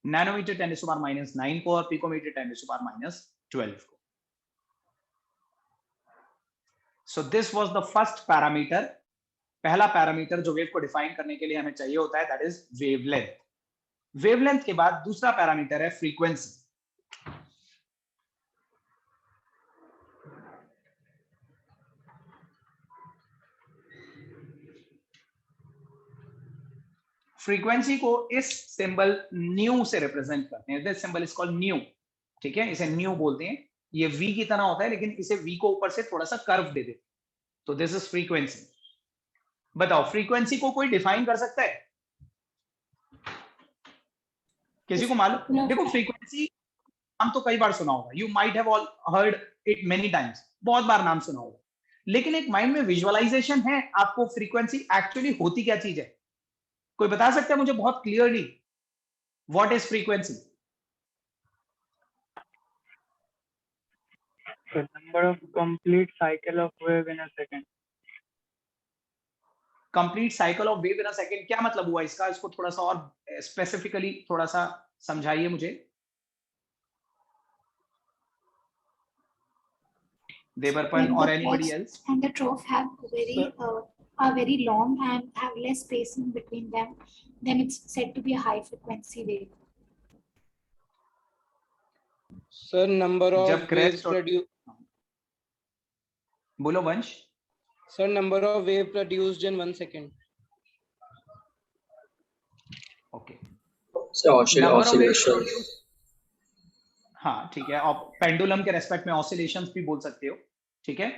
nanometer 10 raised to power minus 9 को, और picometer 10 raised to power minus 12 को. So this was the first parameter. पहला पैरामीटर जो वेव को डिफाइन करने के लिए हमें चाहिए होता है, दैट इज वेवलेंथ. वेवलेंथ के बाद दूसरा पैरामीटर है फ्रीक्वेंसी. फ्रीक्वेंसी को इस सिंबल न्यू से रिप्रेजेंट करते हैं. This symbol is called new, ठीक है, इसे न्यू बोलते हैं. ये वी की तरह होता है लेकिन इसे वी को ऊपर से थोड़ा सा कर्व दे देते हैं, तो दिस इज फ्रीक्वेंसी। बताओ फ्रीक्वेंसी को कोई डिफाइन कर सकता है? किसी को मालूम? देखो फ्रीक्वेंसी हम तो कई बार सुना होगा, you might have all heard it many times, बहुत बार नाम सुना होगा, लेकिन एक माइंड में विजुअलाइजेशन है आपको फ्रीक्वेंसी एक्चुअली होती क्या चीज है? कोई बता सकता है मुझे बहुत clearly what is frequency? The number of complete cycle of wave in a second. Complete cycle of wave in a second, क्या मतलब हुआ इसका? इसको थोड़ा सा और स्पेसिफिकली थोड़ा सा समझाइए मुझे, देवरपन और anybody else. And the trough have are very long and have less spacing between them, then it's said to be a high frequency wave. Sir, number of जब waves crest produced. बोलो वंश। Sir, number of wave produced in 1 second. Okay So oscillation. हाँ ठीक है, और पेंडुलम के रेस्पेक्ट में ऑसिलेशंस भी बोल सकते हो, ठीक है।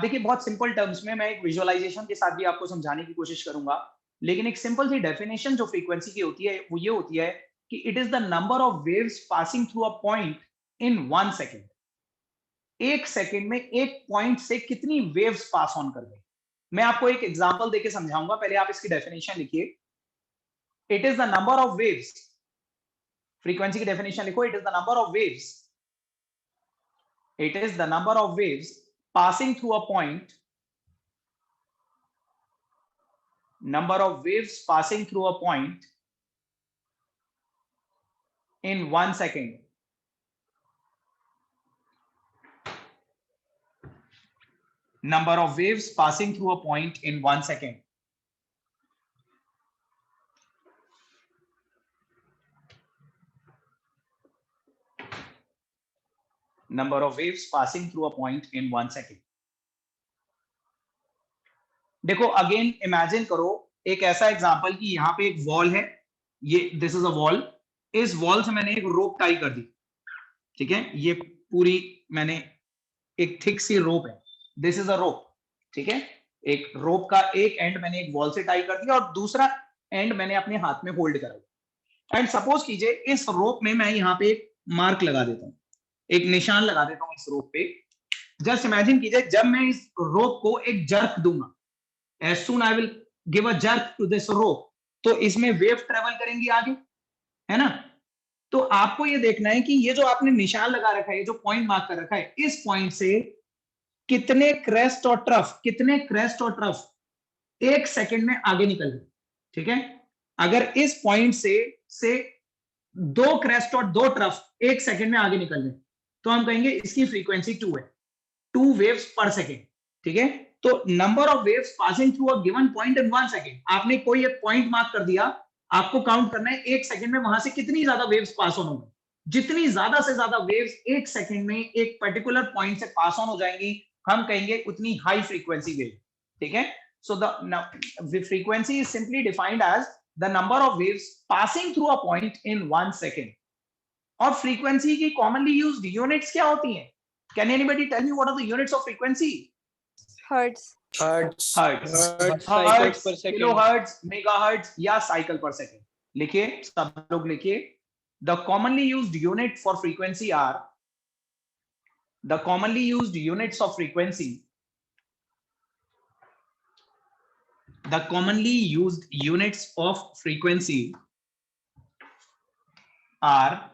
देखिए बहुत सिंपल टर्म्स में मैं एक विजुअलाइजेशन के साथ भी आपको समझाने की कोशिश करूंगा, लेकिन एक सिंपल सी डेफिनेशन जो फ्रीक्वेंसी की होती है वो ये होती है कि it is the number of waves passing through a point in 1 second. एक सेकेंड में एक पॉइंट से कितनी वेव्स पास ऑन कर गई। मैं आपको एक एग्जांपल देके समझाऊंगा, पहले आप इसकी डेफिनेशन लिखिए। It is the number of waves, frequency की डेफिनेशन लिखो, it is the number of waves, it is the number of waves passing through a point, number of waves passing through a point in 1 second. Number of waves passing through a point in 1 second. Number of waves passing through a point in 1 second. देखो अगेन इमेजिन करो एक ऐसा एग्जांपल कि यहाँ पे एक वॉल है, ये दिस इज अ वॉल, इस वॉल से मैंने एक रोप टाई कर दी, ठीक है, ये पूरी मैंने एक थिक सी रोप है, दिस इज अ रोप, ठीक है, एक रोप का एक एंड मैंने एक वॉल से टाई कर दिया और दूसरा एंड मैंने अपने हाथ में होल्ड करा। एंड सपोज कीजिए इस रोप में मैं यहाँ पे एक मार्क लगा देता हूँ, एक निशान लगा देता हूं इस रोप पे। जस्ट इमेजिन कीजिए जब मैं इस रोप को एक जर्क दूंगा, as soon I will give a jerk to this rope, तो इसमें वेव ट्रेवल करेंगी आगे, है ना। तो आपको ये देखना है कि ये जो आपने निशान लगा रखा है, ये जो पॉइंट मार्क कर रखा है, इस पॉइंट से कितने क्रेस्ट और ट्रफ एक सेकंड में आगे निकल गए, ठीक है। अगर इस पॉइंट से 2 क्रेस्ट और 2 ट्रफ एक सेकंड में आगे निकल गए तो हम कहेंगे इसकी फ्रीक्वेंसी 2 है, 2 वेव्स पर सेकेंड, ठीक है। तो number of waves passing through a given point in 1 second, आपने कोई एक पॉइंट मार्क कर दिया, आपको काउंट करना है एक सेकंड में वहां से कितनी ज्यादा वेव्स पास ऑन होंगी। जितनी ज्यादा से ज्यादा वेव्स एक सेकंड में एक पर्टिकुलर पॉइंट से पास ऑन हो जाएंगी, हम कहेंगे उतनी हाई फ्रीक्वेंसी वेव, ठीक है। So the frequency is simply defined as the number of waves passing through a point in 1 second. और फ्रीक्वेंसी की कॉमनली यूज्ड यूनिट्स क्या होती हैं? Can anybody tell me what are the units of frequency? Hertz. Hertz. Cycles per second. Kilohertz, megahertz या साइकिल पर सेकंड। लिखिए, सब लोग लिखिए। The commonly used unit for frequency are, the commonly used units of frequency, the commonly used units of frequency are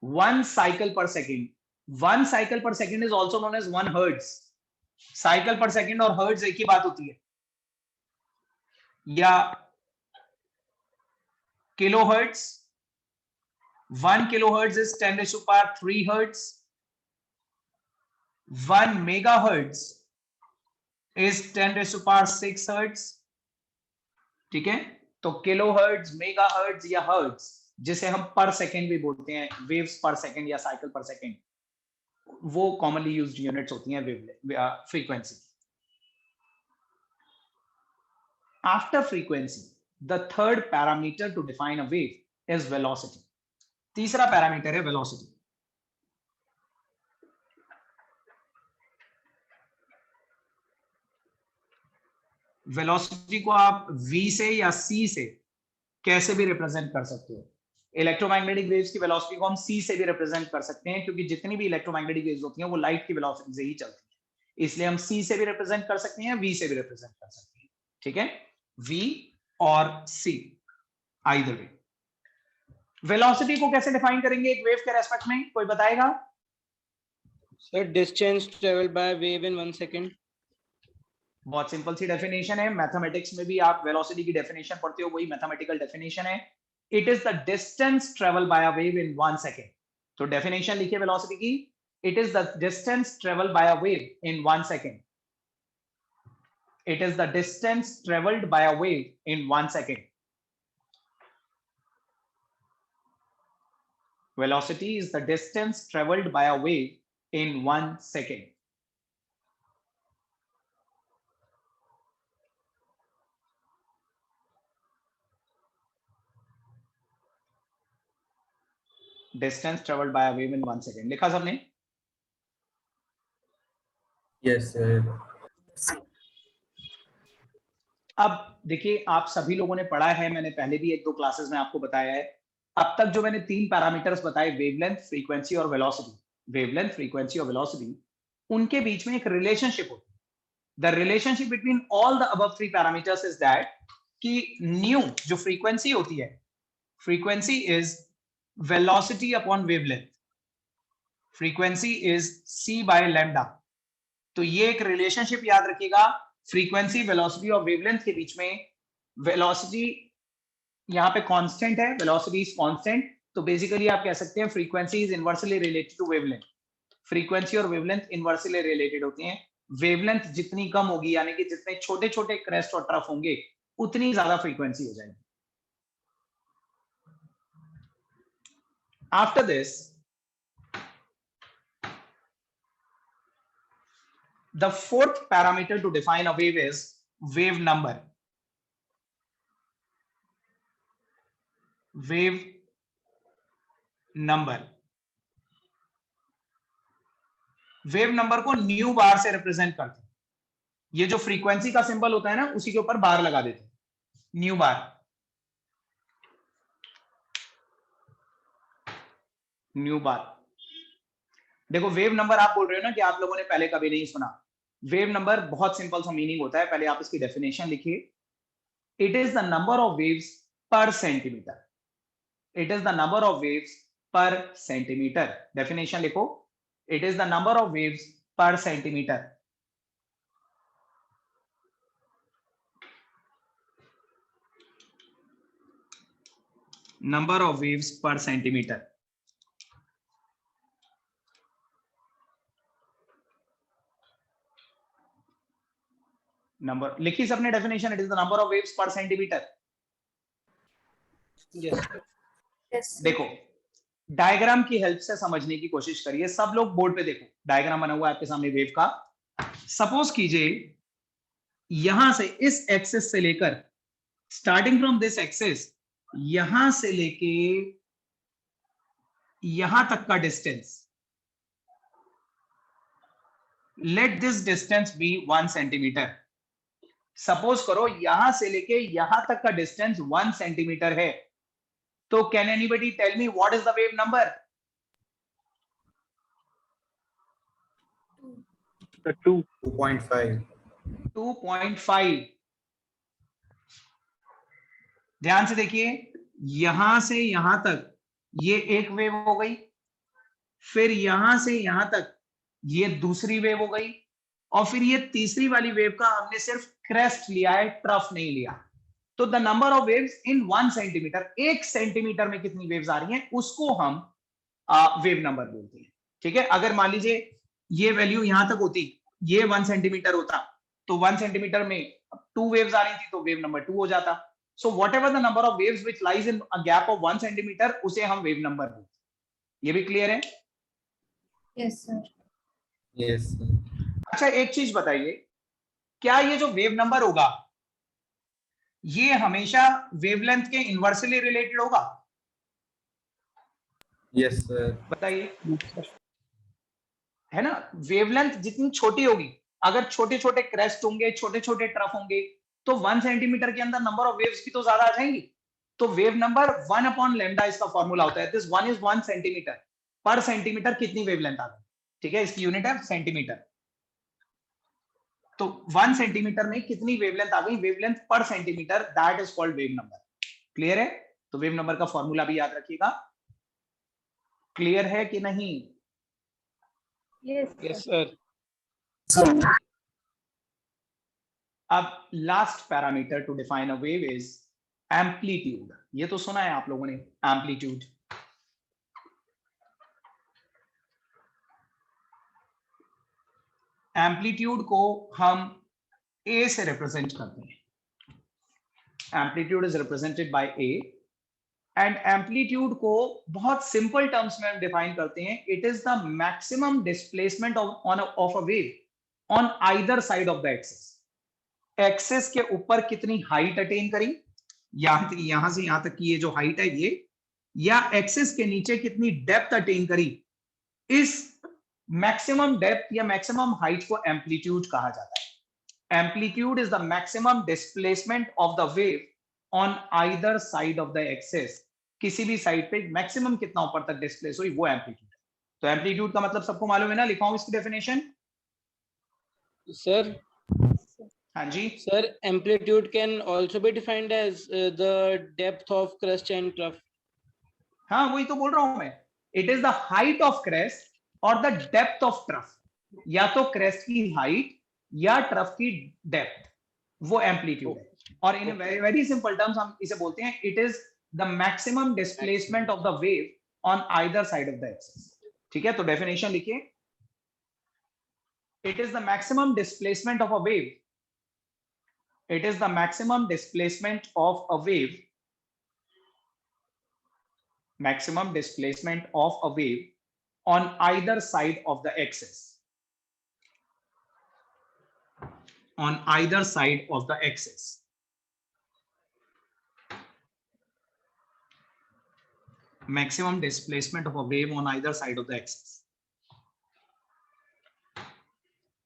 1 cycle per second. 1 cycle per second is also known as 1 hertz. Cycle per second और हर्ट्ज एक ही बात होती है, या kilo hertz, 1 kilohertz is 10⁻³ hertz. 1 megahertz is 10⁻⁶ hertz, ठीक है। तो किलो हर्ट्ज, मेगा हर्ट्ज या हर्ट्ज, जिसे हम पर सेकेंड भी बोलते हैं, वेव्स पर सेकेंड या साइकिल पर सेकेंड, वो कॉमनली यूज्ड यूनिट्स होती हैं frequency. After frequency the third parameter to define a wave is velocity. तीसरा पैरामीटर है वेलोसिटी। वेलोसिटी को आप v से या c से कैसे भी रिप्रेजेंट कर सकते हो। इलेक्ट्रोमैग्नेटिक वेव्स की वेलोसिटी को हम c से भी रिप्रेजेंट कर सकते हैं, क्योंकि जितनी भी इलेक्ट्रोमैग्नेटिक वेव्स होती हैं वो लाइट की वेलोसिटी से ही चलती है, इसलिए हम c से भी रिप्रेजेंट कर सकते हैं, v से भी रिप्रेजेंट कर सकते हैं। ठीक है, v और c, आइदर वे। वेलोसिटी को कैसे डिफाइन करेंगे एक वेव के रेस्पेक्ट में, कोई बताएगा? Sir, distance traveled by wave in 1 second. बहुत सिंपल सी डेफिनेशन है, मैथमेटिक्स में भी आप वेलोसिटी की डेफिनेशन पढ़ते हो, वही मैथमेटिकल डेफिनेशन है। It is the distance travel by a wave in 1 second. तो डेफिनेशन लिखिए वेलोसिटी की, it is the distance travel by a wave in 1 second. It is the distance travelled by a wave in 1 second. Velocity is the distance traveled by a wave in 1 second. Distance traveled by a wave in 1 second. लिखा सबने? Yes, sir. अब देखिए, आप सभी लोगों ने पढ़ा है, मैंने पहले भी 1-2 क्लासेस में आपको बताया है। अब तक जो मैंने 3 पैरामीटर्स बताए, वेवलेंथ, फ्रीक्वेंसी और वेलोसिटी, वेवलेंथ, फ्रीक्वेंसी और वेलोसिटी, उनके बीच में एक रिलेशनशिप होती है। The relationship between all the above 3 parameters is that कि न्यू जो फ्रीक्वेंसी होती है, frequency is velocity upon wavelength, frequency is c by lambda. तो ये एक रिलेशनशिप याद रखिएगा, फ्रीक्वेंसी, वेलोसिटी और वेवलेंथ के बीच में। वेलोसिटी यहाँ पे कांस्टेंट है, वेलोसिटी इज कांस्टेंट, तो बेसिकली आप कह सकते हैं frequency is inversely related to wavelength. Frequency और वेवलेंथ इनवर्सली रिलेटेड होती हैं। वेवलेंथ जितनी कम होगी, यानी कि जितने छोटे छोटे क्रेस्ट और ट्रफ होंगे, उतनी ज्यादा फ्रीक्वेंसी हो जाएगी। After this, the fourth parameter to define a wave is wave number. Wave number. Wave number को न्यू बार से रिप्रेजेंट करते हैं। ये जो फ्रीक्वेंसी का सिंबल होता है ना, उसी के ऊपर बार लगा देते हैं, न्यू बार, न्यू बार। देखो, वेव नंबर आप बोल रहे हो ना कि आप लोगों ने पहले कभी नहीं सुना। वेव नंबर बहुत सिंपल सा मीनिंग होता है, पहले आप इसकी डेफिनेशन लिखिए। It is the number of waves per centimetre. It is the number of waves per centimetre. Definition लिखो, it is the number of waves per centimetre. Number of waves per centimetre. Number लिखी सबने definition, it is the number of waves per centimetre. Yes. देखो, डायग्राम की हेल्प से समझने की कोशिश करिए। सब लोग बोर्ड पे देखो, डायग्राम बना हुआ है आपके सामने वेव का। सपोज कीजिए यहां से, इस एक्सिस से लेकर, स्टार्टिंग फ्रॉम दिस एक्सिस, यहां से लेके यहां तक का distance, let this distance be 1 centimetre. Suppose करो यहां से लेके यहां तक का डिस्टेंस 1 सेंटीमीटर है, तो can anybody tell me what is the wave number? The 2. 2.5. 2.5। ध्यान से देखिए, यहां से यहां तक ये एक वेव हो गई, फिर यहां से यहां तक ये दूसरी वेव हो गई, और फिर ये तीसरी वाली वेव का हमने सिर्फ क्रेस्ट लिया है, ट्रफ नहीं लिया। तो the number of waves in 1 centimetre, 1 centimetre में कितनी वेव्स आ रही हैं, उसको हम वेव नंबर बोलते हैं। ठीक है, अगर मान लीजिए ये वैल्यू यहां तक होती, ये 1 सेंटीमीटर होता, तो 1 सेंटीमीटर में 2 वेव्स आ रही थी, तो वेव नंबर 2 हो जाता। So what ever the number of waves which lies in a gap of 1 centimetre, उसे हम वेव नंबर बोलते हैं। ये भी क्लियर है? Yes, sir. Yes, sir. अच्छा, एक चीज बताइए, क्या ये जो वेव नंबर होगा, ये हमेशा वेवलेंथ के इनवर्सली रिलेटेड होगा? Yes, sir. बताइए, है ना? वेवलेंथ जितनी छोटी होगी, अगर छोटे छोटे क्रेस्ट होंगे, छोटे छोटे ट्रफ होंगे, तो 1 सेंटीमीटर के अंदर नंबर ऑफ वेव्स भी तो ज्यादा आ जाएंगी। तो वेव नंबर 1 अपॉन लैम्डा इसका फॉर्मूला होता है। This 1 is 1 centimetre. पर सेंटीमीटर कितनी वेवलेंथ आ गई, ठीक है, इसकी यूनिट है सेंटीमीटर। तो 1 सेंटीमीटर में कितनी वेवलेंथ आ गई, वेवलेंथ पर centimetre, that is called wave number. Clear है? तो वेव नंबर का फॉर्मूला भी याद रखिएगा। क्लियर है कि नहीं? Yes, sir. अब last parameter to define a wave is amplitude. ये तो सुना है आप लोगों ने, एम्पलीट्यूड। एम्पलीट्यूड को हम ए से रिप्रेजेंट करते हैं। Amplitude is represented by A, and amplitude को बहुत सिंपल टर्म्स में हम डिफाइन करते हैं। It is the maximum displacement of a wave on either side of the axis. Axis के ऊपर कितनी हाइट अटेन करी, यहां से यहां तक की ये जो हाइट है ये, या एक्सिस के नीचे कितनी डेप्थ अटेन करी, इस मैक्सिमम डेप्थ या मैक्सिमम हाइट को एम्पलीट्यूड कहा जाता है। Amplitude is the maximum displacement of the wave on either side of the axis. किसी भी साइड पे मैक्सिमम कितना ऊपर तक डिस्प्लेस हुई, वो एम्पलीट्यूड है। तो एम्पलीट्यूड का मतलब सबको मालूम है ना? लिखा हूं इसकी डेफिनेशन। Sir, हाँ जी, sir, amplitude can also be defined as the depth of crest and trough. हाँ वही तो बोल रहा हूं मैं। It is the height of crest और द डेप्थ ऑफ ट्रफ। या तो क्रेस्ट की हाइट या ट्रफ की डेप्थ, वो एम्पलीट्यूड है। और इन वेरी सिंपल टर्म्स हम इसे बोलते हैं, it is the maximum displacement of the wave on either side of the axis. ठीक है, तो डेफिनेशन लिखिए। It is the maximum displacement of a wave, it is the maximum displacement of a wave, maximum displacement of a wave on either side of the axis, on either side of the axis. Maximum displacement of a wave on either side of the axis.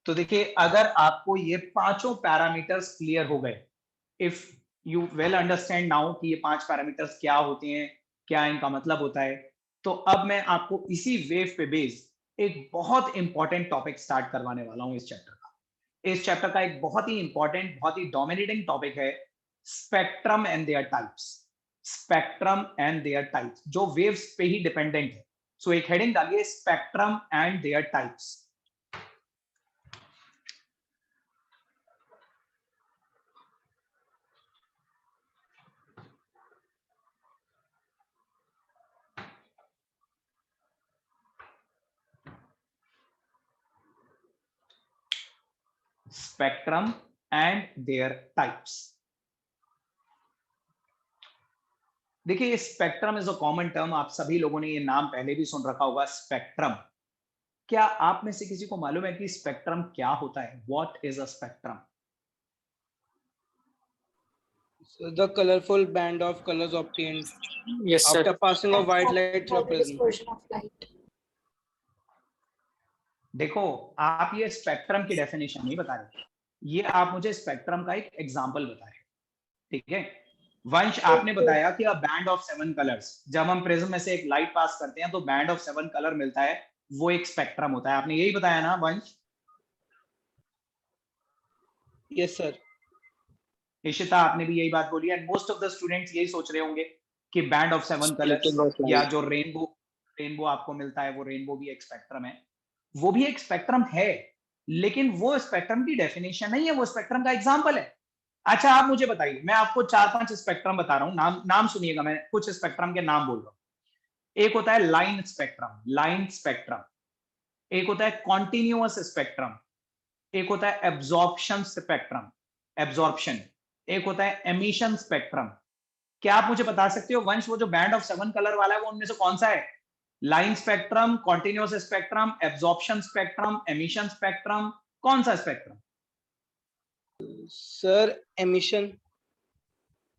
तो देखिए, अगर आपको ये पांचों पैरामीटर्स क्लियर हो गए, if you well understand now कि ये 5 पैरामीटर्स क्या होते हैं, क्या इनका मतलब होता है, तो अब मैं आपको इसी वेव पे बेस्ड एक बहुत इंपॉर्टेंट टॉपिक स्टार्ट करवाने वाला हूं इस चैप्टर का। इस चैप्टर का एक बहुत ही इंपॉर्टेंट, बहुत ही डोमिनेटिंग टॉपिक है spectrum and there types. Spectrum and there types, जो वेव्स पे ही डिपेंडेंट है। सो एक हेडिंग डालिए, spectrum and there types. Spectrum and there types. देखिए, ये spectrum is a common term, आप सभी लोगों ने ये नाम पहले भी सुन रखा होगा, स्पेक्ट्रम। क्या आप में से किसी को मालूम है कि स्पेक्ट्रम क्या होता है? What is a spectrum? So the colorful band of colors obtained Yes, sir. after passing of white light through a prism. Dispersion of light. देखो, आप ये स्पेक्ट्रम की डेफिनेशन नहीं बता रहे, ये आप मुझे स्पेक्ट्रम का एक एग्जांपल बता रहे, ठीक है? वंश, आपने बताया कि अ बैंड ऑफ 7 कलर्स, जब हम प्रिज्म में से एक लाइट पास करते हैं तो बैंड ऑफ 7 कलर मिलता है, वो एक स्पेक्ट्रम होता है। आपने यही बताया ना वंश? Yes, sir. इशिता, आपने भी यही बात बोली, and most of the students यही सोच रहे होंगे कि बैंड ऑफ 7 कलर्स या जो रेनबो आपको मिलता है, वो रेनबो भी एक स्पेक्ट्रम है। वो भी एक स्पेक्ट्रम है, लेकिन वो स्पेक्ट्रम की डेफिनेशन नहीं है, वो स्पेक्ट्रम का एग्जांपल है। अच्छा, आप मुझे बताइए, मैं आपको 4-5 स्पेक्ट्रम बता रहा हूं, नाम सुनिएगा, मैं कुछ स्पेक्ट्रम के नाम बोल रहा हूं। एक होता है लाइन स्पेक्ट्रम, लाइन स्पेक्ट्रम। एक होता है कॉन्टिन्यूअस स्पेक्ट्रम। एक होता है एब्जॉर्प्शन स्पेक्ट्रम, एब्जॉर्प्शन। एक होता है एमिशन स्पेक्ट्रम। क्या आप मुझे बता सकते हो वंश, वो जो बैंड ऑफ 7 कलर वाला है, वो उनमें से कौन सा है? Line spectrum, continuous spectrum, absorption spectrum, emission spectrum, कौन सा स्पेक्ट्रम? Sir, emission.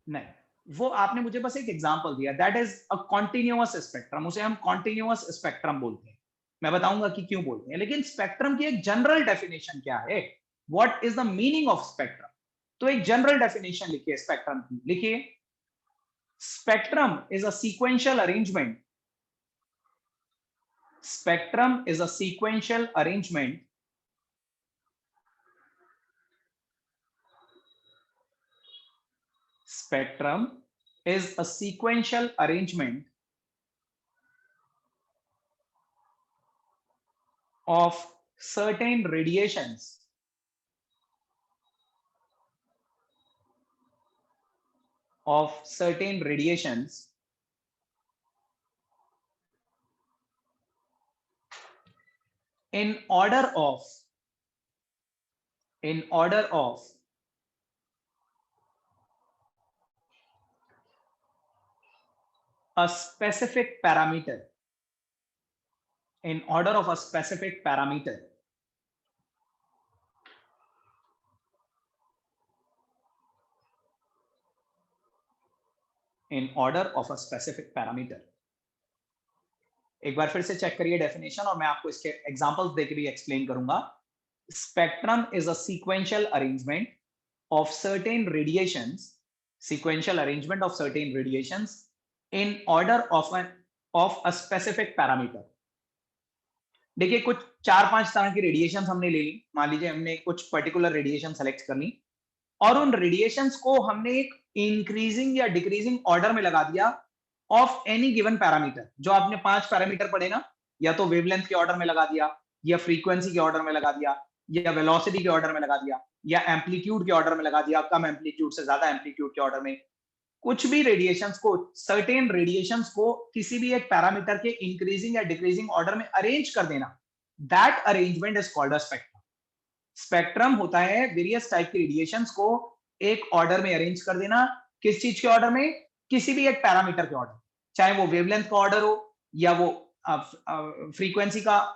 नहीं, वो आपने मुझे बस एक एग्जांपल दिया, that is a continuous spectrum, उसे हम कॉन्टिन्यूअस स्पेक्ट्रम बोलते हैं। मैं बताऊंगा कि क्यों बोलते हैं, लेकिन स्पेक्ट्रम की एक जनरल डेफिनेशन क्या है? What is the meaning of spectrum? तो एक जनरल डेफिनेशन लिखिए स्पेक्ट्रम की, लिखिए spectrum is a sequential arrangement, spectrum is a sequential arrangement spectrum is a sequential arrangement of certain radiations in order of a specific parameter, in order of a specific parameter, in order of a specific parameter. एक बार फिर से चेक करिए डेफिनेशन, और मैं आपको इसके एग्जांपल्स देके भी एक्सप्लेन करूंगा. Spectrum is a sequential arrangement of certain radiations, sequential arrangement of certain radiations in order of a specific parameter. देखिए कुछ 4-5 तरह की रेडिएशन हमने ले ली. मान लीजिए हमने कुछ पर्टिकुलर रेडिएशन सेलेक्ट करनी और उन रेडिएशंस को हमने एक इंक्रीजिंग या डिक्रीजिंग ऑर्डर में लगा दिया ऑफ एनी गिवन पैरामीटर. जो आपने 5 पैरामीटर पढ़े ना, या तो वेवलेंथ के ऑर्डर में लगा दिया, या फ्रीक्वेंसी के ऑर्डर में लगा दिया, या वेलोसिटी के ऑर्डर में लगा दिया, या एम्पलीट्यूड के ऑर्डर में लगा दिया, कम एम्पलीट्यूड से ज्यादा एम्पलीट्यूड के ऑर्डर में. कुछ भी रेडिएशंस को, सर्टेन रेडिएशंस को किसी भी एक पैरामीटर के इंक्रीजिंग या डिक्रीजिंग ऑर्डर में अरेंज कर देना, that arrangement is called a spectrum. Spectrum होता है वेरियस टाइप की रेडिएशंस को एक ऑर्डर में अरेंज कर देना. किस चीज के ऑर्डर में? किसी भी एक पैरामीटर के ऑर्डर, चाहे वो वेवलेंथ का ऑर्डर हो, या वो फ्रीक्वेंसी का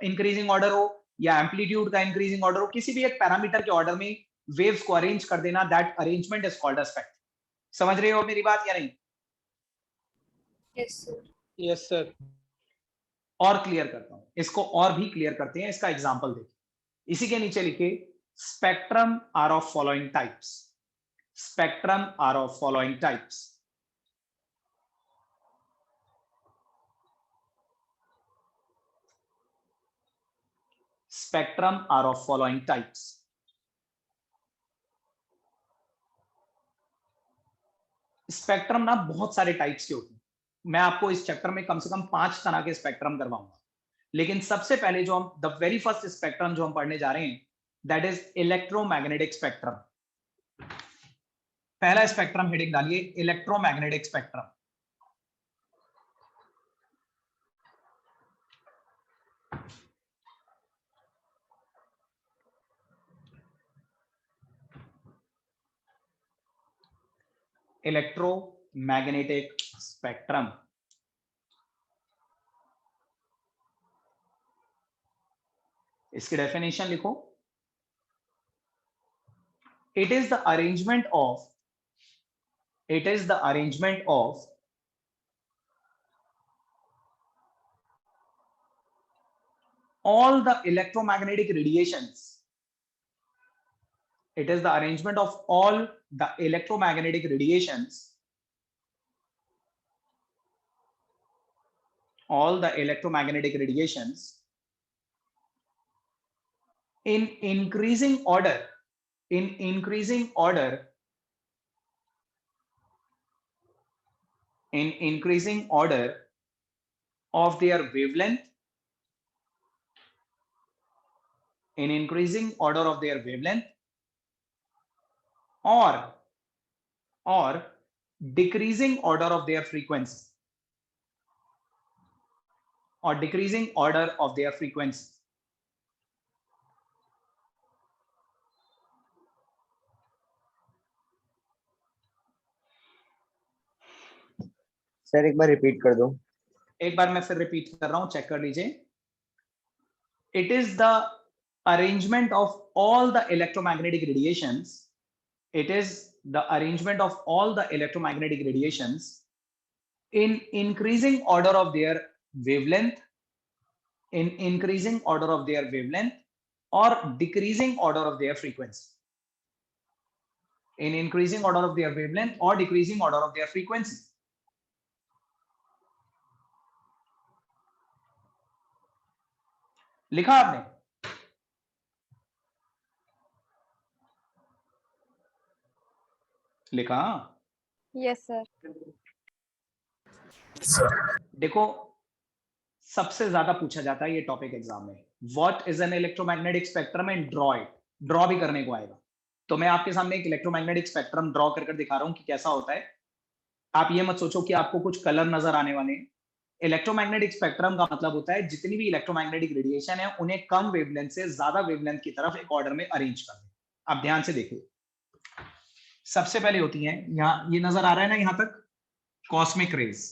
इंक्रीजिंग ऑर्डर हो, या एम्पलीट्यूड का इंक्रीजिंग ऑर्डर हो. किसी भी एक पैरामीटर के ऑर्डर में वेव्स को अरेंज कर देना, that arrangement is called a spectrum. समझ रहे हो मेरी बात या नहीं? Yes, sir. Yes, sir. और क्लियर करता हूं इसको, और भी क्लियर करते हैं. इसका एग्जांपल देखिए, इसी के नीचे लिखे spectrum are of following types. Spectrum are of following types. Spectrum are of following types. Spectrum ना बहुत सारे टाइप्स के होते हैं. मैं आपको इस चैप्टर में कम से कम 5 तरह के स्पेक्ट्रम करवाऊंगा. लेकिन सबसे पहले जो हम, द वेरी फर्स्ट स्पेक्ट्रम जो हम पढ़ने जा रहे हैं, दैट इज इलेक्ट्रोमैग्नेटिक स्पेक्ट्रम. पहला स्पेक्ट्रम हेडिंग डालिए, इलेक्ट्रोमैग्नेटिक स्पेक्ट्रम. Electromagnetic spectrum. इसकी डेफिनेशन लिखो. It is the arrangement of all the electromagnetic radiations. It is the arrangement of all the electromagnetic radiations, in increasing order of their wavelength, or decreasing order of their frequency, sir एक बार रिपीट कर दो. एक बार मैं फिर रिपीट कर रहा हूं, चेक कर लीजिए. It is the arrangement of all the electromagnetic radiations. It is the arrangement of all the electromagnetic radiations in increasing order of their wavelength, or decreasing order of their frequency. in increasing order of their wavelength or decreasing order of their frequency. लिखा आपने? लिखा? Yes, sir. देखो सबसे ज्यादा पूछा जाता है ये टॉपिक एग्जाम में, what is an electromagnetic spectrum and draw it. Draw भी करने को आएगा, तो मैं आपके सामने एक इलेक्ट्रोमैग्नेटिक स्पेक्ट्रम ड्रॉ कर दिखा रहा हूं कि कैसा होता है। आप ये मत सोचो कि आपको कुछ कलर नजर आने वाले हैं। इलेक्ट्रोमैग्नेटिक स्पेक्ट्रम का मतलब होता है जितनी भी इलेक्ट्रोमैग्नेटिक रेडिएशन है उन्हें कम वेवलेंथ से ज्यादा वेवलेंथ की तरफ एक ऑर्डर में अरेंज कर दें। आप ध्यान से देखिए, सबसे पहले होती है यहाँ, ये नजर आ रहा है ना यहां तक, कॉस्मिक रेज।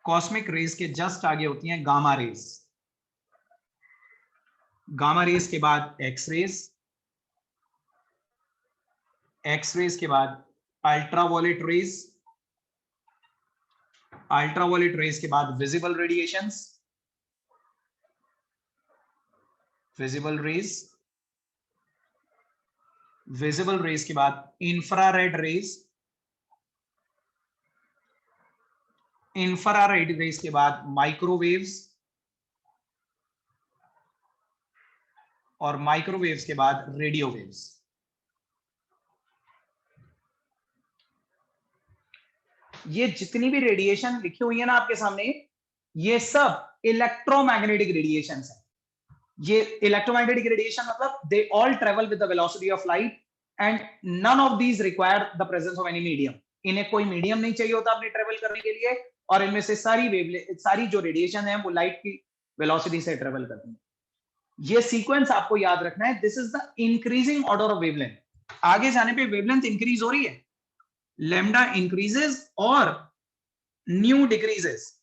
कॉस्मिक रेज के जस्ट आगे होती हैं गामा रेज। गामा रेज के बाद एक्स रेज, एक्स रेज के बाद अल्ट्रावायलेट रेज, अल्ट्रावायलेट रेज के बाद visible radiations, visible raise, visible raise के बाद इंफ्रारेड रेज, इंफ्रारेड रेज के बाद माइक्रोवेव्स, और माइक्रोवेव्स के बाद रेडियो वेव्स। ये जितनी भी रेडिएशन लिखी हुई है ना आपके सामने, ये सब इलेक्ट्रोमैग्नेटिक रेडिएशंस हैं। ये इलेक्ट्रोमैग्नेटिक रेडिएशन मतलब they all travel with the velocity of light and none of these require the presence of any medium. इन्हें कोई मीडियम नहीं चाहिए होता अपने ट्रेवल करने के लिए, और इनमें से सारी जो रेडिएशन है वो लाइट की वेलोसिटी से ट्रेवल करती है। ये सीक्वेंस आपको याद रखना है, this is the increasing order of wavelength. आगे जाने पे वेवलेंथ इंक्रीज हो रही है, लैम्डा इंक्रीजेस और न्यू डिक्रीजेस।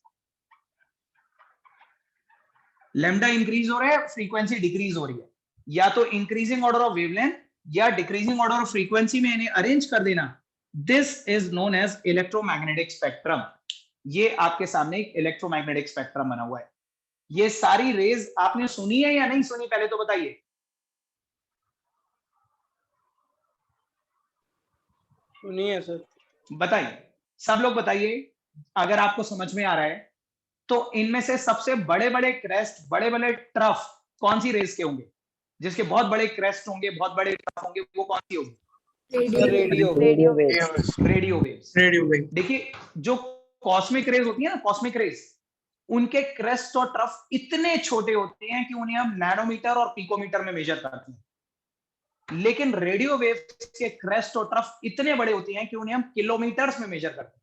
लैम्डा इंक्रीज हो रहा है, फ्रीक्वेंसी डिक्रीज हो रही है। या तो इंक्रीजिंग ऑर्डर ऑफ वेवलेंथ या डिक्रीजिंग ऑर्डर ऑफ फ्रीक्वेंसी में इन्हें अरेंज कर देना, this is known as electromagnetic spectrum. ये आपके सामने एक इलेक्ट्रोमैग्नेटिक स्पेक्ट्रम बना हुआ है। ये सारी रेज आपने सुनी है या नहीं सुनी, पहले तो बताइए। सुनिए सर। बताइए, सब लोग बताइए अगर आपको समझ में आ रहा है। तो इनमें से सबसे बड़े बड़े क्रेस्ट, बड़े बड़े ट्रफ कौन सी रेस के होंगे? जिसके बहुत बड़े क्रेस्ट होंगे, बहुत बड़े ट्रफ होंगे, वो कौन सी होगी? Radio radio waves. देखिए जो कॉस्मिक रेज होती है ना, कॉस्मिक रेज, उनके क्रेस्ट और ट्रफ इतने छोटे होते हैं कि उन्हें हम नैनोमीटर और पिकोमीटर में मेजर करते हैं। लेकिन रेडियो वेव्स के क्रेस्ट और ट्रफ इतने बड़े होते हैं कि उन्हें हम किलोमीटर्स में मेजर करते हैं।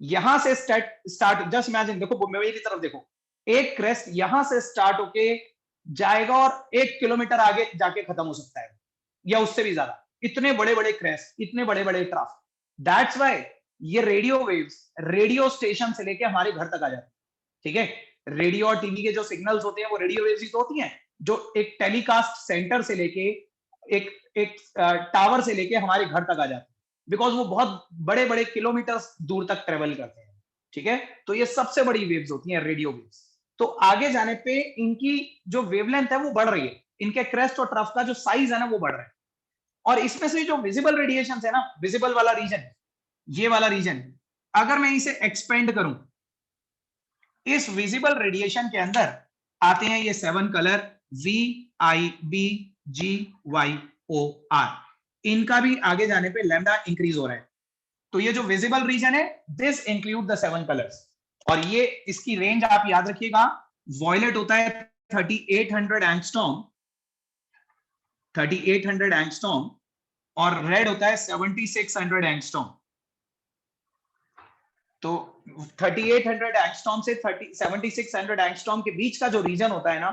यहां से स्टार्ट, जस्ट इमेजिन, देखो मेरी तरफ देखो, एक क्रेस्ट यहां से स्टार्ट होके जाएगा और 1 किलोमीटर आगे जाके खत्म हो सकता है, या उससे भी ज्यादा। इतने बड़े बड़े क्रेस्ट, इतने बड़े बड़े ट्रफ। दैट्स व्हाई ये रेडियो वेव्स रेडियो स्टेशन से लेके हमारे घर तक आ जाते हैं। ठीक है, रेडियो और टीवी के जो सिग्नल्स होते हैं वो रेडियो वेव्स ही तो होती हैं, जो एक टेलीकास्ट सेंटर से लेके एक टावर से लेके हमारे घर तक आ जाते हैं, बिकॉज वो बहुत बड़े बड़े किलोमीटर्स दूर तक ट्रेवल करते हैं। ठीक है, तो ये सबसे बड़ी वेव्स होती हैं रेडियो वेव्स। तो आगे जाने पे इनकी जो वेवलेंथ है वो बढ़ रही है, इनके क्रेस्ट और ट्रफ का जो साइज है ना वो बढ़ रहा है। और इसमें से जो विजिबल रेडिएशन है ना, विजिबल वाला रीजन, ये वाला रीजन, अगर मैं इसे एक्सपेंड करूं, इस विजिबल रेडिएशन के अंदर आते हैं ये 7 कलर VIBGYOR। इनका भी आगे जाने पे लैम्डा इंक्रीज हो रहा है। तो ये जो विजिबल रीजन है, दिस इंक्लूड द 7 कलर्स। और ये इसकी रेंज आप याद रखिएगा, वॉयलेट होता है 3800 एंगस्ट्रॉम, 3800 एंगस्ट्रॉम, और रेड होता है 7600 एंगस्ट्रॉम। तो 3800 एंगस्ट्रॉम से 7600 एंगस्ट्रॉम के बीच का जो रीजन होता है ना,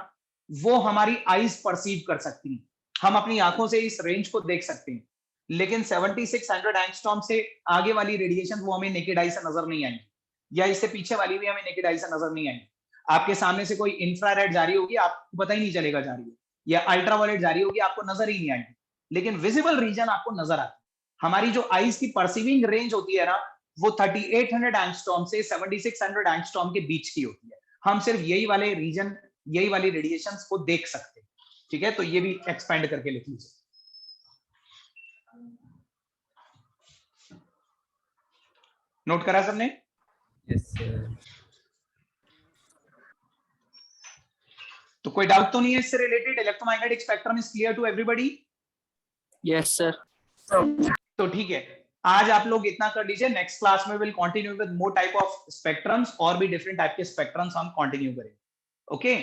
वो हमारी आईज परसीव कर सकती है, हम अपनी आंखों से इस रेंज को देख सकते हैं। लेकिन 7600 एंगस्ट्रॉम से आगे वाली रेडिएशन वो हमें नेकेड आई से नजर नहीं आएंगी, या इससे पीछे वाली भी हमें नेकेड आई से नजर नहीं आएंगी। आपके सामने से कोई इंफ्रारेड जा रही होगी, आपको पता ही नहीं चलेगा जा रही है, या अल्ट्रावायलेट जा रही होगी, आपको नजर ही नहीं आएगी। लेकिन विजिबल रीजन आपको नजर आता है। हमारी जो आईज की परसीविंग रेंज होती है ना, वो 3800 एंगस्ट्रॉम से 7600 एंगस्ट्रॉम के बीच की होती है। हम सिर्फ यही वाले रीजन, यही वाली रेडिएशंस को देख सकते हैं। ठीक है, तो ये भी एक्सपेंड करके लिख लीजिए। नोट करा सबने? Yes sir. तो कोई डाउट तो नहीं है इससे related? Electromagnetic spectrum is clear to everybody? Yes, sir. तो ठीक है, आज आप लोग इतना कर लीजिए। नेक्स्ट क्लास में will continue with more type of spectrums, और भी डिफरेंट टाइप के स्पेक्ट्रम्स हम कंटिन्यू करेंगे। Okay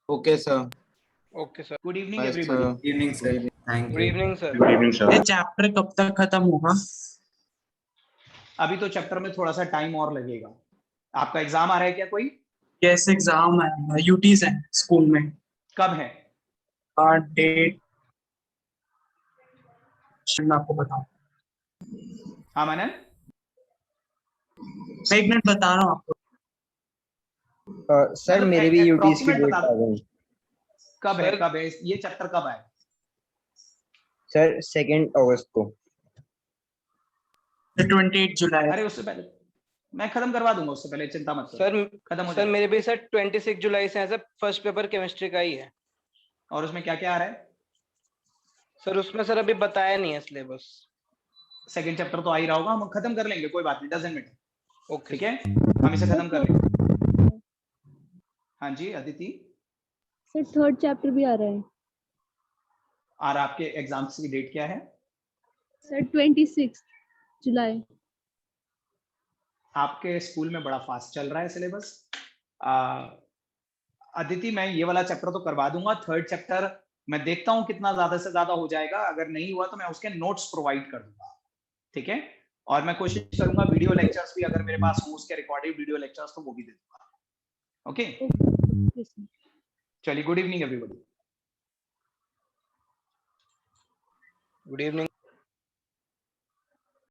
okay sir. Okay, sir. Good evening bye everybody. Sir. Evening sir. Thank Good you. evening, sir. ये चैप्टर कब तक खत्म होगा? अभी तो चैप्टर में थोड़ा सा टाइम और लगेगा। आपका एग्जाम आ रहा है क्या कोई? यस, एग्जाम है, यूटीज है स्कूल में। कब है? डेट मैं आपको बताऊं। हाँ मनन, मैं एक मिनट बता रहा हूँ आपको। सर मतलब मेरे भी यूटीज की approximate डेट बता आ दो। गई। कब है? सर- कब है ये चैप्टर, कब आए? सर 2 अगस्त को। 28 जुलाई। अरे उससे पहले मैं खत्म करवा दूंगा, उससे पहले चिंता मत करो, सर खत्म हो सर जाएगा। मेरे भी सर 26 जुलाई से है सर, फर्स्ट पेपर केमिस्ट्री का ही है। और उसमें क्या क्या आ रहा है? सर उसमें सर अभी बताया नहीं है सिलेबस। सेकंड चैप्टर तो आ ही रहा होगा, हम खत्म कर लेंगे, कोई बात नहीं, डजंट मैटर। ओके ठीक है, हम इसे खत्म कर लेंगे। हाँ जी अदिति, सर थर्ड चैप्टर भी आ रहा है और आपके एग्जाम्स की डेट क्या है? सर 26 जुलाई। आपके स्कूल में बड़ा फास्ट चल रहा है सिलेबस। अदिति मैं ये वाला चैप्टर तो करवा दूंगा, थर्ड चैप्टर मैं देखता हूँ कितना ज्यादा से ज्यादा हो जाएगा, अगर नहीं हुआ तो मैं उसके नोट्स प्रोवाइड कर दूंगा। ठीक है, और मैं कोशिश करूंगा वीडियो लेक्चर्स भी अगर मेरे पास हो, उसके रिकॉर्डेड वीडियो लेक्चर्स, तो वो भी दे दूंगा। ओके चलिए, good evening everybody. Good evening.